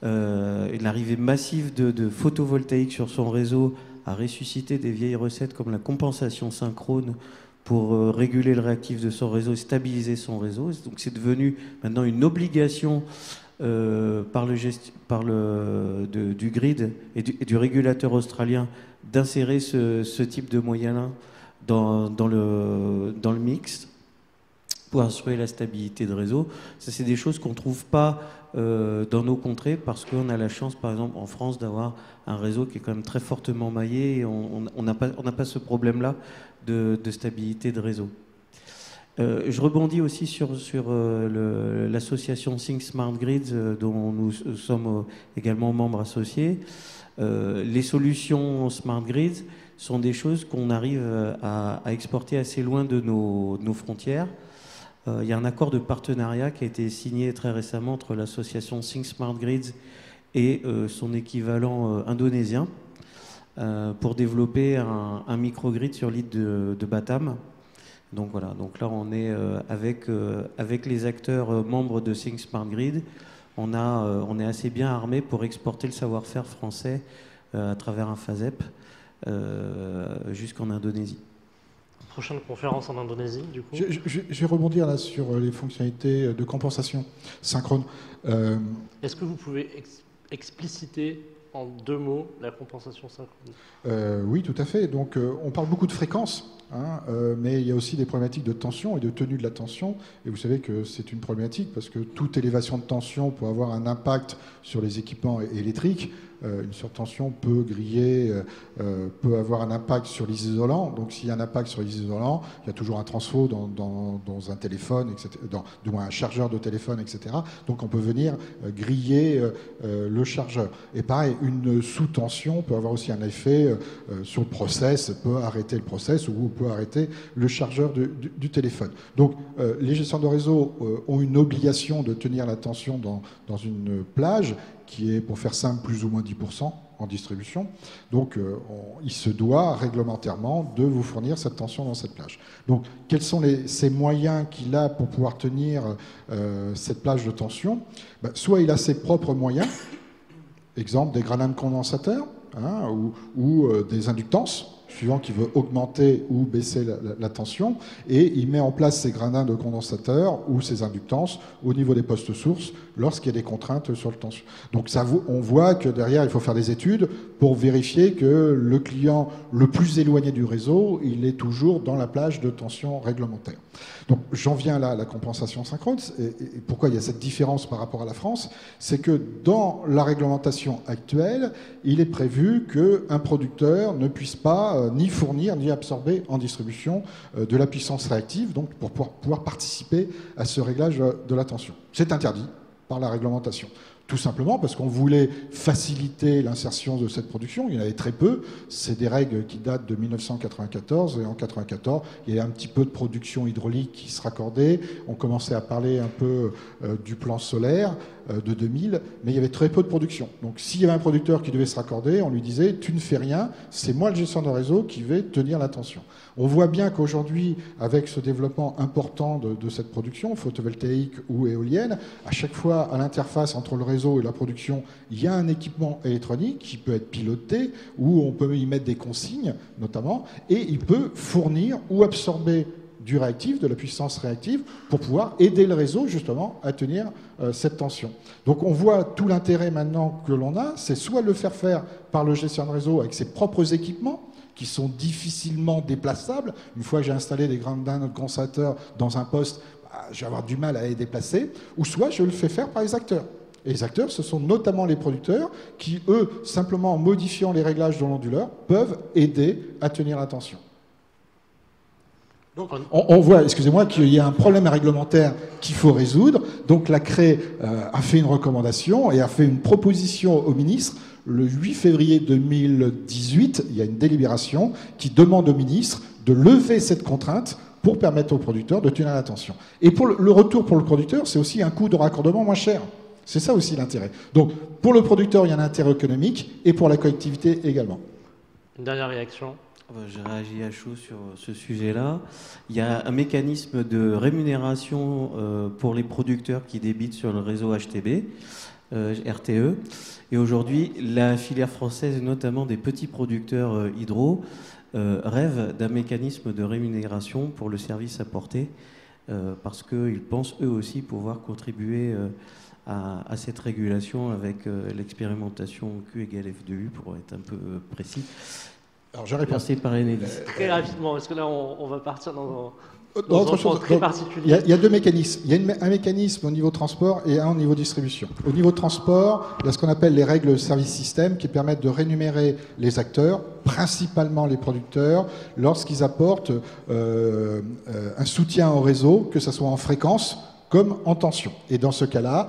l'arrivée massive de photovoltaïque sur son réseau, a ressuscité des vieilles recettes comme la compensation synchrone pour réguler le réactif de son réseau et stabiliser son réseau. Donc c'est devenu maintenant une obligation du grid et du régulateur australien d'insérer ce type de moyen-là dans le mix pour assurer la stabilité de réseau. Ça, c'est des choses qu'on ne trouve pas dans nos contrées parce qu'on a la chance, par exemple, en France, d'avoir un réseau qui est quand même très fortement maillé et on n'a pas ce problème-là de stabilité de réseau. Je rebondis aussi sur l'association Think Smart Grids dont nous sommes également membres associés. Les solutions Smart Grids sont des choses qu'on arrive à exporter assez loin de nos frontières. Il y a un accord de partenariat qui a été signé très récemment entre l'association Think Smart Grids et son équivalent indonésien pour développer un microgrid sur l'île de Batam. Donc voilà, donc là on est avec les acteurs membres de Think Smart Grid, on est assez bien armé pour exporter le savoir-faire français à travers un FASEP jusqu'en Indonésie. Prochaine conférence en Indonésie, du coup. Je vais rebondir là sur les fonctionnalités de compensation synchrone. Est-ce que vous pouvez expliciter en 2 mots la compensation synchrone? Oui, tout à fait. Donc, on parle beaucoup de fréquence, mais il y a aussi des problématiques de tension et de tenue de la tension. Et vous savez que c'est une problématique parce que toute élévation de tension peut avoir un impact sur les équipements électriques. Une surtension peut griller, peut avoir un impact sur les isolants. Donc, s'il y a un impact sur les isolants, il y a toujours un transfo dans un téléphone, etc., du moins un chargeur de téléphone, etc. Donc, on peut venir griller le chargeur. Et pareil, une sous-tension peut avoir aussi un effet sur le process, peut arrêter le process ou peut arrêter le chargeur du téléphone. Donc, les gestionnaires de réseau ont une obligation de tenir la tension dans une plage qui est, pour faire simple, plus ou moins 10% en distribution. Donc, il se doit réglementairement de vous fournir cette tension dans cette plage. Donc, quels sont ces moyens qu'il a pour pouvoir tenir cette plage de tension? Soit il a ses propres moyens, exemple des gradins de condensateur, hein, ou des inductances, suivant qu'il veut augmenter ou baisser la tension, et il met en place ces gradins de condensateur ou ces inductances au niveau des postes sources lorsqu'il y a des contraintes sur le tension. Donc on voit que derrière, il faut faire des études pour vérifier que le client le plus éloigné du réseau, il est toujours dans la plage de tension réglementaire. Donc j'en viens là à la compensation synchrone. Et pourquoi il y a cette différence par rapport à la France? C'est que dans la réglementation actuelle, il est prévu qu'un producteur ne puisse pas ni fournir ni absorber en distribution de la puissance réactive, donc pour pouvoir participer à ce réglage de la tension. C'est interdit par la réglementation. Tout simplement parce qu'on voulait faciliter l'insertion de cette production. Il y en avait très peu. C'est des règles qui datent de 1994. Et en 1994, il y avait un petit peu de production hydraulique qui se raccordait. On commençait à parler un peu du plan solaire de 2000, mais il y avait très peu de production. Donc s'il y avait un producteur qui devait se raccorder, on lui disait « tu ne fais rien, c'est moi le gestionnaire de réseau qui vais tenir la tension ». On voit bien qu'aujourd'hui, avec ce développement important de cette production, photovoltaïque ou éolienne, à chaque fois, à l'interface entre le réseau et la production, il y a un équipement électronique qui peut être piloté, où on peut y mettre des consignes, notamment, et il peut fournir ou absorber du réactif, de la puissance réactive, pour pouvoir aider le réseau, justement, à tenir cette tension. Donc on voit tout l'intérêt maintenant que l'on a, c'est soit le faire par le gestionnaire de réseau avec ses propres équipements, qui sont difficilement déplaçables. Une fois que j'ai installé des gradins de condensateur dans un poste, je vais avoir du mal à les déplacer, ou soit je le fais faire par les acteurs. Et les acteurs, ce sont notamment les producteurs qui, eux, simplement en modifiant les réglages de l'onduleur, peuvent aider à tenir la tension. Donc, on voit, excusez-moi, qu'il y a un problème réglementaire qu'il faut résoudre. Donc la CRE a fait une recommandation et a fait une proposition au ministre. Le 8 février 2018, il y a une délibération qui demande au ministre de lever cette contrainte pour permettre aux producteurs de tenir la tension. Et pour le retour pour le producteur, c'est aussi un coût de raccordement moins cher. C'est ça aussi l'intérêt. Donc pour le producteur, il y a un intérêt économique et pour la collectivité également. Une dernière réaction? J'ai réagi à chaud sur ce sujet-là. Il y a un mécanisme de rémunération pour les producteurs qui débitent sur le réseau HTB, RTE. Et aujourd'hui, la filière française, et notamment des petits producteurs hydro, rêvent d'un mécanisme de rémunération pour le service apporté, parce qu'ils pensent eux aussi pouvoir contribuer à cette régulation avec l'expérimentation Q égale F de U, pour être un peu précis. Alors, je réponds. Merci par Enedis. Très rapidement, parce que là, on va partir dans autre un point chose. très particulier. Il y a deux mécanismes. Il y a un mécanisme au niveau transport et un au niveau distribution. Au niveau transport, il y a ce qu'on appelle les règles service système qui permettent de rémunérer les acteurs, principalement les producteurs, lorsqu'ils apportent un soutien au réseau, que ce soit en fréquence comme en tension. Et dans ce cas-là,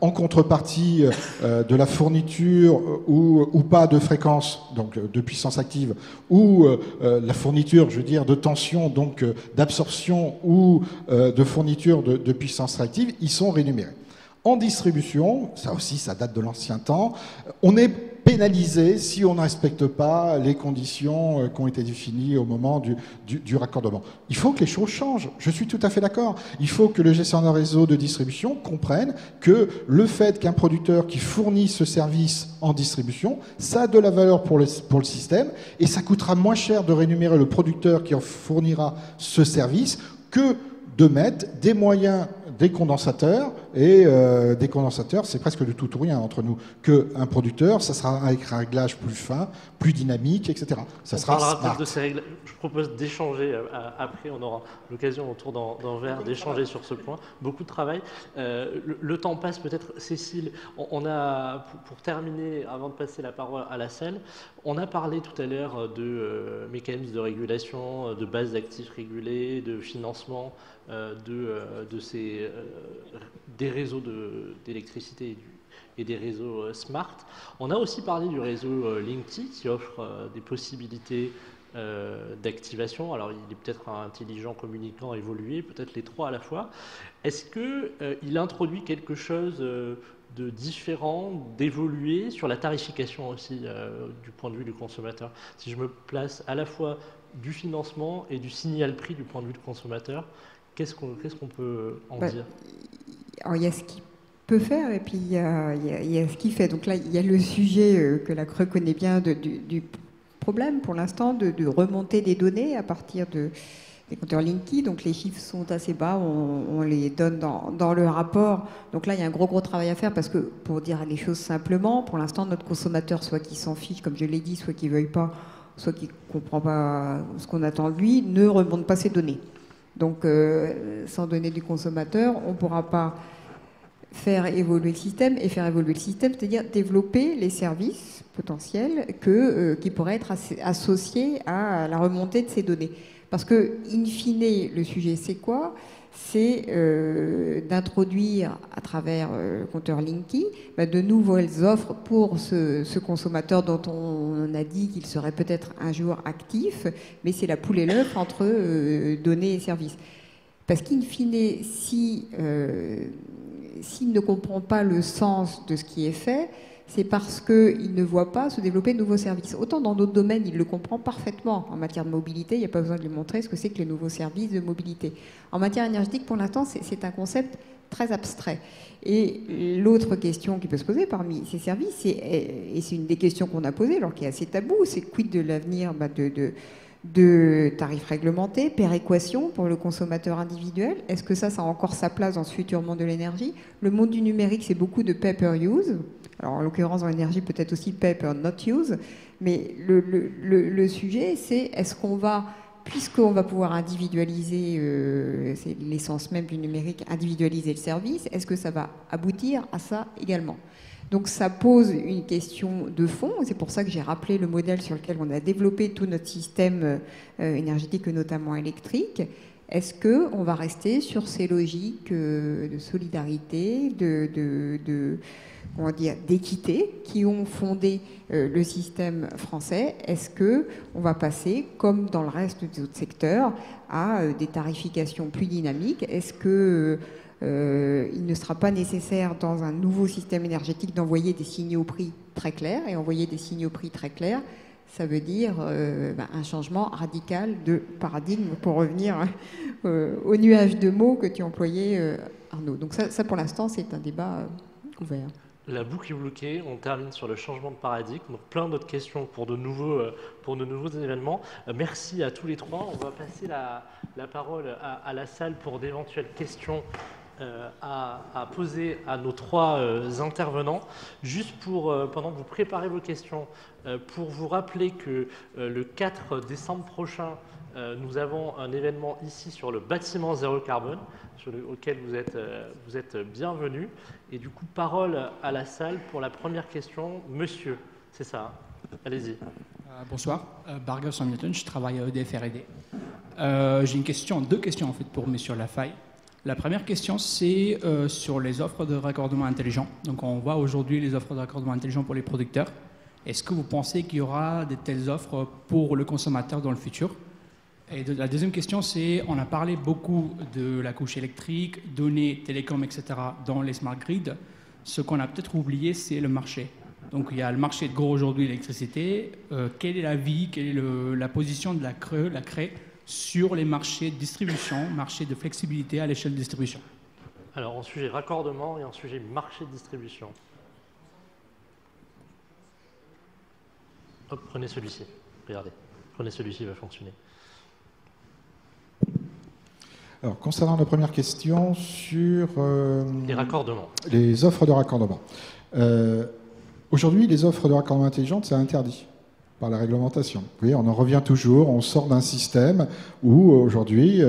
en contrepartie de la fourniture ou pas de fréquence, donc de puissance active, ou la fourniture, je veux dire, de tension, donc d'absorption ou de fourniture de puissance réactive, ils sont rémunérés. En distribution, ça aussi, ça date de l'ancien temps, on est pénalisé si on ne respecte pas les conditions qui ont été définies au moment du raccordement. Il faut que les choses changent, je suis tout à fait d'accord. Il faut que le gestionnaire de réseau de distribution comprenne que le fait qu'un producteur qui fournit ce service en distribution, ça a de la valeur pour le système et ça coûtera moins cher de rémunérer le producteur qui en fournira ce service que de mettre des moyens des condensateurs, et des condensateurs, c'est presque du tout ou rien entre nous, qu'un producteur, ça sera avec un réglage plus fin, plus dynamique, etc. Ça sera smart. De ces règles. Je propose d'échanger après, on aura l'occasion autour d'un verre d'échanger sur ce point. Beaucoup de travail. Le temps passe peut-être, Cécile, on a, pour terminer, avant de passer la parole à la salle, on a parlé tout à l'heure de mécanismes de régulation, de bases d'actifs régulés, de financement des réseaux d'électricité et des réseaux smart. On a aussi parlé du réseau Linky qui offre des possibilités d'activation. Alors il est peut-être intelligent, communicant, évolué, peut-être les trois à la fois. Est-ce qu'il introduit quelque chose différent, d'évoluer sur la tarification aussi du point de vue du consommateur. Si je me place à la fois du financement et du signal prix du point de vue du consommateur, qu'est-ce qu'on peut en dire? Alors, il y a ce qu'il peut faire et puis il y a ce qu'il fait. Donc là, il y a le sujet que la CRE connaît bien du problème pour l'instant de remonter des données à partir des compteurs Linky. Donc les chiffres sont assez bas, on les donne dans le rapport. Donc là, il y a un gros travail à faire parce que, pour dire les choses simplement, pour l'instant, notre consommateur, soit qu'il s'en fiche, comme je l'ai dit, soit qu'il ne veuille pas, soit qu'il ne comprend pas ce qu'on attend de lui, ne remonte pas ces données. Donc, sans données du consommateur, on ne pourra pas faire évoluer le système. Et faire évoluer le système, c'est-à-dire développer les services potentiels qui pourraient être associés à la remontée de ces données. Parce que, in fine, le sujet, c'est quoi? C'est d'introduire à travers le compteur Linky de nouvelles offres pour ce consommateur dont on a dit qu'il serait peut-être un jour actif, mais c'est la poule et l'œuf entre données et services. Parce qu'in fine, s'il ne comprend pas le sens de ce qui est fait, c'est parce qu'il ne voit pas se développer de nouveaux services. Autant dans d'autres domaines, il le comprend parfaitement. En matière de mobilité, il n'y a pas besoin de lui montrer ce que c'est que les nouveaux services de mobilité. En matière énergétique, pour l'instant, c'est un concept très abstrait. Et l'autre question qui peut se poser parmi ces services, et c'est une des questions qu'on a posées, alors qui est assez tabou, c'est quid de l'avenir de tarifs réglementés, péréquation pour le consommateur individuel. Est-ce que ça a encore sa place dans ce futur monde de l'énergie? Le monde du numérique, c'est beaucoup de pay-per-use. Alors, en l'occurrence, dans l'énergie, peut-être aussi pay-per-not-use. Mais le sujet, c'est est-ce qu'on va, puisqu'on va pouvoir individualiser, c'est l'essence même du numérique, individualiser le service, est-ce que ça va aboutir à ça également? Donc ça pose une question de fond, c'est pour ça que j'ai rappelé le modèle sur lequel on a développé tout notre système énergétique, notamment électrique. Est-ce qu'on va rester sur ces logiques de solidarité, d'équité qui ont fondé le système français? Est-ce qu'on va passer, comme dans le reste des autres secteurs, à des tarifications plus dynamiques? Est-ce que il ne sera pas nécessaire dans un nouveau système énergétique d'envoyer des signaux prix très clairs? Et envoyer des signaux prix très clairs, ça veut dire un changement radical de paradigme, pour revenir au nuage de mots que tu employais, Arnaud. Donc ça pour l'instant, c'est un débat ouvert. La boucle est bloquée, on termine sur le changement de paradigme, donc plein d'autres questions pour de nouveaux événements. Merci à tous les trois. On va passer la parole à la salle pour d'éventuelles questions à poser à nos trois intervenants. Juste pendant que vous préparez vos questions, pour vous rappeler que le 4 décembre prochain, nous avons un événement ici sur le bâtiment zéro carbone, auquel vous êtes bienvenus. Et du coup, parole à la salle pour la première question. Monsieur, c'est ça, allez-y. Bonsoir, Bargos Hamilton, je travaille à EDF R&D. J'ai deux questions en fait pour Monsieur Lafaille. La première question, c'est sur les offres de raccordement intelligent. Donc on voit aujourd'hui les offres de raccordement intelligent pour les producteurs. Est-ce que vous pensez qu'il y aura de telles offres pour le consommateur dans le futur? Et la deuxième question, c'est, on a parlé beaucoup de la couche électrique, données, télécom, etc. dans les smart grids. Ce qu'on a peut-être oublié, c'est le marché. Donc il y a le marché de gros aujourd'hui, l'électricité. Quel est l'avis, quelle est la position de la CRE sur les marchés de distribution, marché de flexibilité à l'échelle de distribution? Alors, en sujet raccordement et en sujet marché de distribution. Hop, prenez celui-ci. Regardez, prenez celui-ci, il va fonctionner. Alors, concernant la première question sur les raccordements, les offres de raccordement. Aujourd'hui, les offres de raccordement intelligentes, c'est interdit par la réglementation. Vous voyez, on en revient toujours, on sort d'un système où aujourd'hui,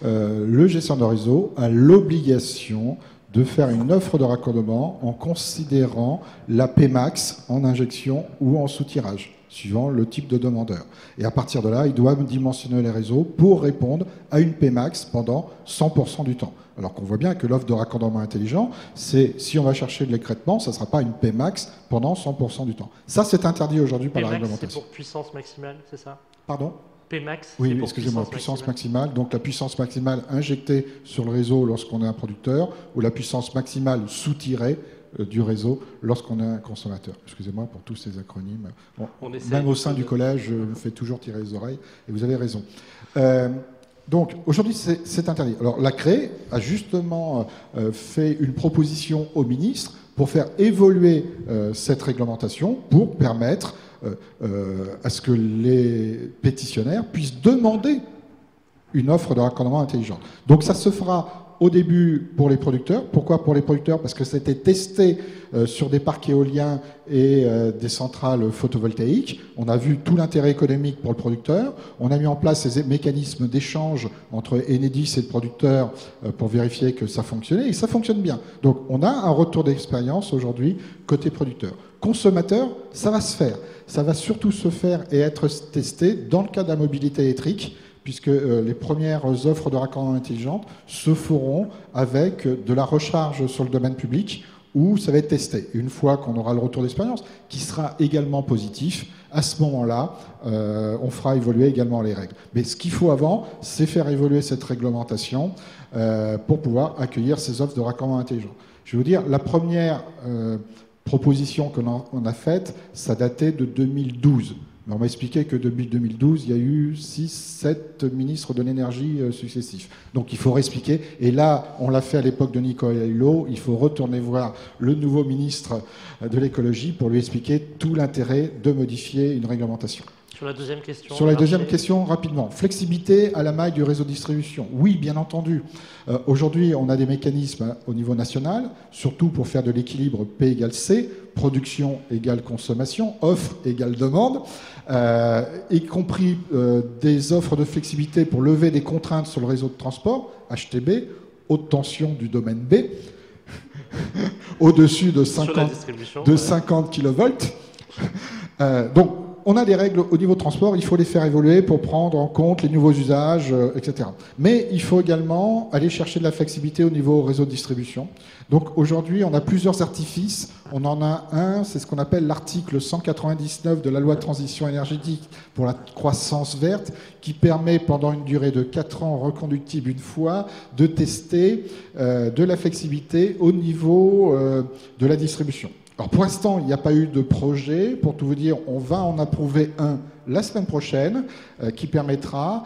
le gestionnaire de réseau a l'obligation de faire une offre de raccordement en considérant la Pmax en injection ou en soutirage, suivant le type de demandeur. Et à partir de là, il doit dimensionner les réseaux pour répondre à une Pmax pendant 100% du temps. Alors qu'on voit bien que l'offre de raccordement intelligent, c'est si on va chercher de l'écrêtement, ça ne sera pas une Pmax pendant 100% du temps. Ça, c'est interdit aujourd'hui par la réglementation. C'est pour puissance maximale, c'est ça? Pardon? Pmax, oui, excusez-moi, puissance maximale. Donc la puissance maximale injectée sur le réseau lorsqu'on est un producteur, ou la puissance maximale soutirée du réseau lorsqu'on est un consommateur. Excusez-moi pour tous ces acronymes. Bon, essaie même au sein du collège, je me fais toujours tirer les oreilles, et vous avez raison. Donc aujourd'hui, c'est interdit. Alors la CRE a justement fait une proposition au ministre pour faire évoluer cette réglementation, pour permettre à ce que les pétitionnaires puissent demander une offre de raccordement intelligente. Donc ça se fera au début pour les producteurs. Pourquoi pour les producteurs? Parce que c'était testé sur des parcs éoliens et des centrales photovoltaïques. On a vu tout l'intérêt économique pour le producteur. On a mis en place ces mécanismes d'échange entre Enedis et le producteur pour vérifier que ça fonctionnait, et ça fonctionne bien. Donc on a un retour d'expérience aujourd'hui côté producteur. Consommateur, ça va se faire. Ça va surtout se faire et être testé dans le cas de la mobilité électrique, puisque les premières offres de raccordement intelligente se feront avec de la recharge sur le domaine public, où ça va être testé. Une fois qu'on aura le retour d'expérience, qui sera également positif, à ce moment-là, on fera évoluer également les règles. Mais ce qu'il faut avant, c'est faire évoluer cette réglementation pour pouvoir accueillir ces offres de raccordement intelligent. Je vais vous dire, la première proposition qu'on a faite, ça datait de 2012. Mais on m'a expliqué que depuis 2012, il y a eu 6-7 ministres de l'énergie successifs. Donc il faut réexpliquer. Et là, on l'a fait à l'époque de Nicolas Hulot. Il faut retourner voir le nouveau ministre de l'écologie pour lui expliquer tout l'intérêt de modifier une réglementation. Sur la deuxième question. Sur la deuxième question, rapidement. Flexibilité à la maille du réseau de distribution. Oui, bien entendu. Aujourd'hui, on a des mécanismes au niveau national, surtout pour faire de l'équilibre P égale C, production égale consommation, offre égale demande, y compris des offres de flexibilité pour lever des contraintes sur le réseau de transport, HTB, haute tension du domaine B, au-dessus de 50 kV. Donc, on a des règles au niveau transport, il faut les faire évoluer pour prendre en compte les nouveaux usages, etc. Mais il faut également aller chercher de la flexibilité au niveau réseau de distribution. Donc aujourd'hui, on a plusieurs artifices. On en a un, c'est ce qu'on appelle l'article 199 de la loi de transition énergétique pour la croissance verte, qui permet pendant une durée de 4 ans reconductible une fois de tester de la flexibilité au niveau de la distribution. Alors pour l'instant, il n'y a pas eu de projet. Pour tout vous dire, on va en approuver un la semaine prochaine qui permettra,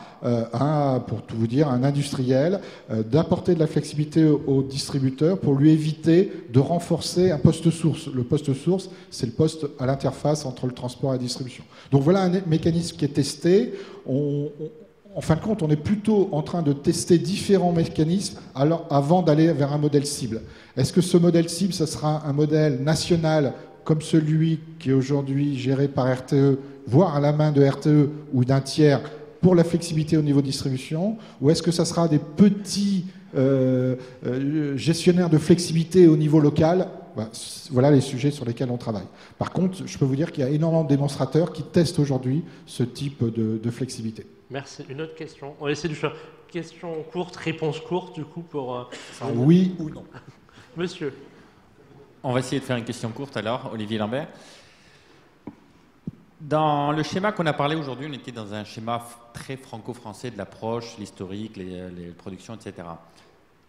pour tout vous dire, à un industriel d'apporter de la flexibilité au distributeur pour lui éviter de renforcer un poste source. Le poste source, c'est le poste à l'interface entre le transport et la distribution. Donc voilà un mécanisme qui est testé. En fin de compte, on est plutôt en train de tester différents mécanismes avant d'aller vers un modèle cible. Est-ce que ce modèle cible, ça sera un modèle national comme celui qui est aujourd'hui géré par RTE, voire à la main de RTE ou d'un tiers pour la flexibilité au niveau distribution, ou est-ce que ça sera des petits gestionnaires de flexibilité au niveau local? Voilà les sujets sur lesquels on travaille. Par contre, je peux vous dire qu'il y a énormément de démonstrateurs qui testent aujourd'hui ce type de flexibilité. Merci. Une autre question. On va essayer de faire question courte, réponse courte, du coup, pour... oui ou non. Monsieur. On va essayer de faire une question courte alors, Olivier Lambert. Dans le schéma qu'on a parlé aujourd'hui, on était dans un schéma très franco-français de l'approche, l'historique, les productions, etc.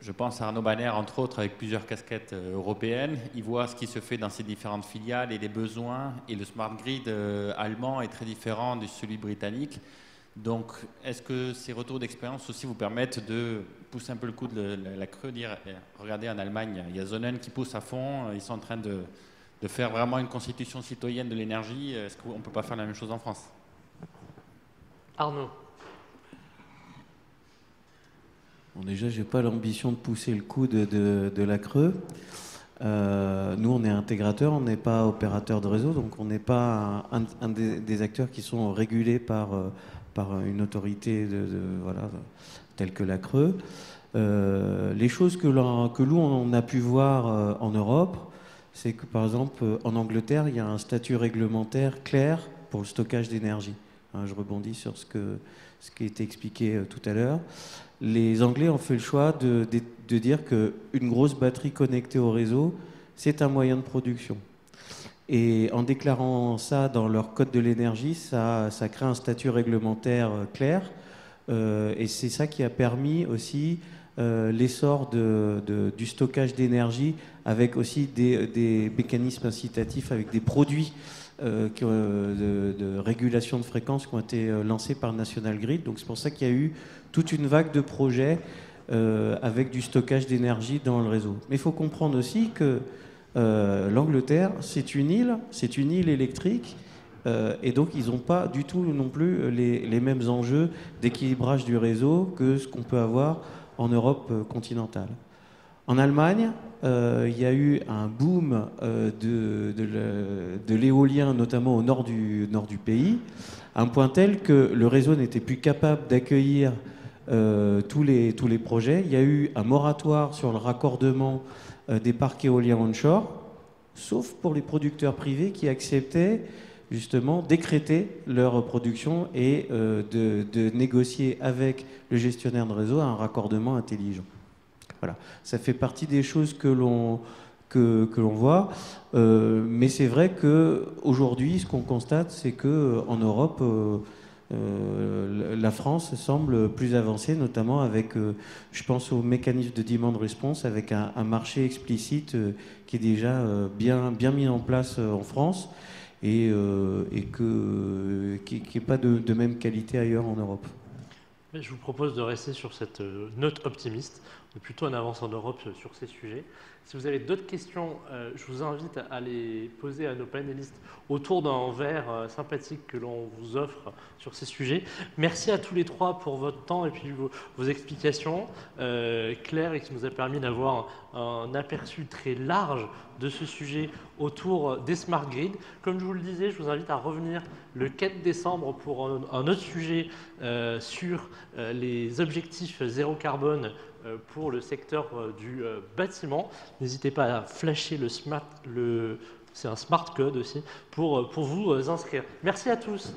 Je pense à Arnaud Banner, entre autres, avec plusieurs casquettes européennes. Il voit ce qui se fait dans ces différentes filiales et les besoins. Et le smart grid allemand est très différent de celui britannique. Donc, est-ce que ces retours d'expérience aussi vous permettent de pousser un peu le coup de la creux, dire, regardez, en Allemagne, il y a Sonnen qui pousse à fond, ils sont en train de faire vraiment une constitution citoyenne de l'énergie. Est-ce qu'on ne peut pas faire la même chose en France? Arnaud. Bon, déjà, je n'ai pas l'ambition de pousser le coude de la creux. Nous, on est intégrateur, on n'est pas opérateur de réseau, donc on n'est pas un des acteurs qui sont régulés par une autorité telle que la CRE. Les choses que nous, on a pu voir en Europe, c'est que, par exemple, en Angleterre, il y a un statut réglementaire clair pour le stockage d'énergie. Je rebondis sur ce qui a été expliqué tout à l'heure. Les Anglais ont fait le choix de dire qu'une grosse batterie connectée au réseau, c'est un moyen de production. Et en déclarant ça dans leur code de l'énergie, ça crée un statut réglementaire clair. Et c'est ça qui a permis aussi l'essor du stockage d'énergie avec aussi des mécanismes incitatifs, avec des produits de régulation de fréquences qui ont été lancés par National Grid. Donc c'est pour ça qu'il y a eu toute une vague de projets avec du stockage d'énergie dans le réseau. Mais il faut comprendre aussi que l'Angleterre, c'est une île électrique, et donc ils n'ont pas du tout non plus les mêmes enjeux d'équilibrage du réseau que ce qu'on peut avoir en Europe continentale. En Allemagne, il y a eu un boom de l'éolien, notamment au nord du pays, à un point tel que le réseau n'était plus capable d'accueillir tous les projets. Il y a eu un moratoire sur le raccordement des parcs éoliens onshore, sauf pour les producteurs privés qui acceptaient justement décréter leur production et de négocier avec le gestionnaire de réseau un raccordement intelligent. Voilà, ça fait partie des choses que l'on voit, mais c'est vrai qu'aujourd'hui, ce qu'on constate, c'est qu'en Europe, la France semble plus avancée, notamment avec, je pense au mécanisme de demand response, avec un marché explicite qui est déjà bien mis en place en France et qui n'est pas de même qualité ailleurs en Europe. Je vous propose de rester sur cette note optimiste. On est plutôt en avance en Europe sur ces sujets. Si vous avez d'autres questions, je vous invite à les poser à nos panélistes autour d'un verre sympathique que l'on vous offre sur ces sujets. Merci à tous les trois pour votre temps et puis vos explications claires et qui nous a permis d'avoir un aperçu très large de ce sujet autour des smart grids. Comme je vous le disais, je vous invite à revenir le 4 décembre pour un autre sujet sur les objectifs zéro carbone pour le secteur du bâtiment. N'hésitez pas à flasher c'est un smart code aussi, pour vous inscrire. Merci à tous.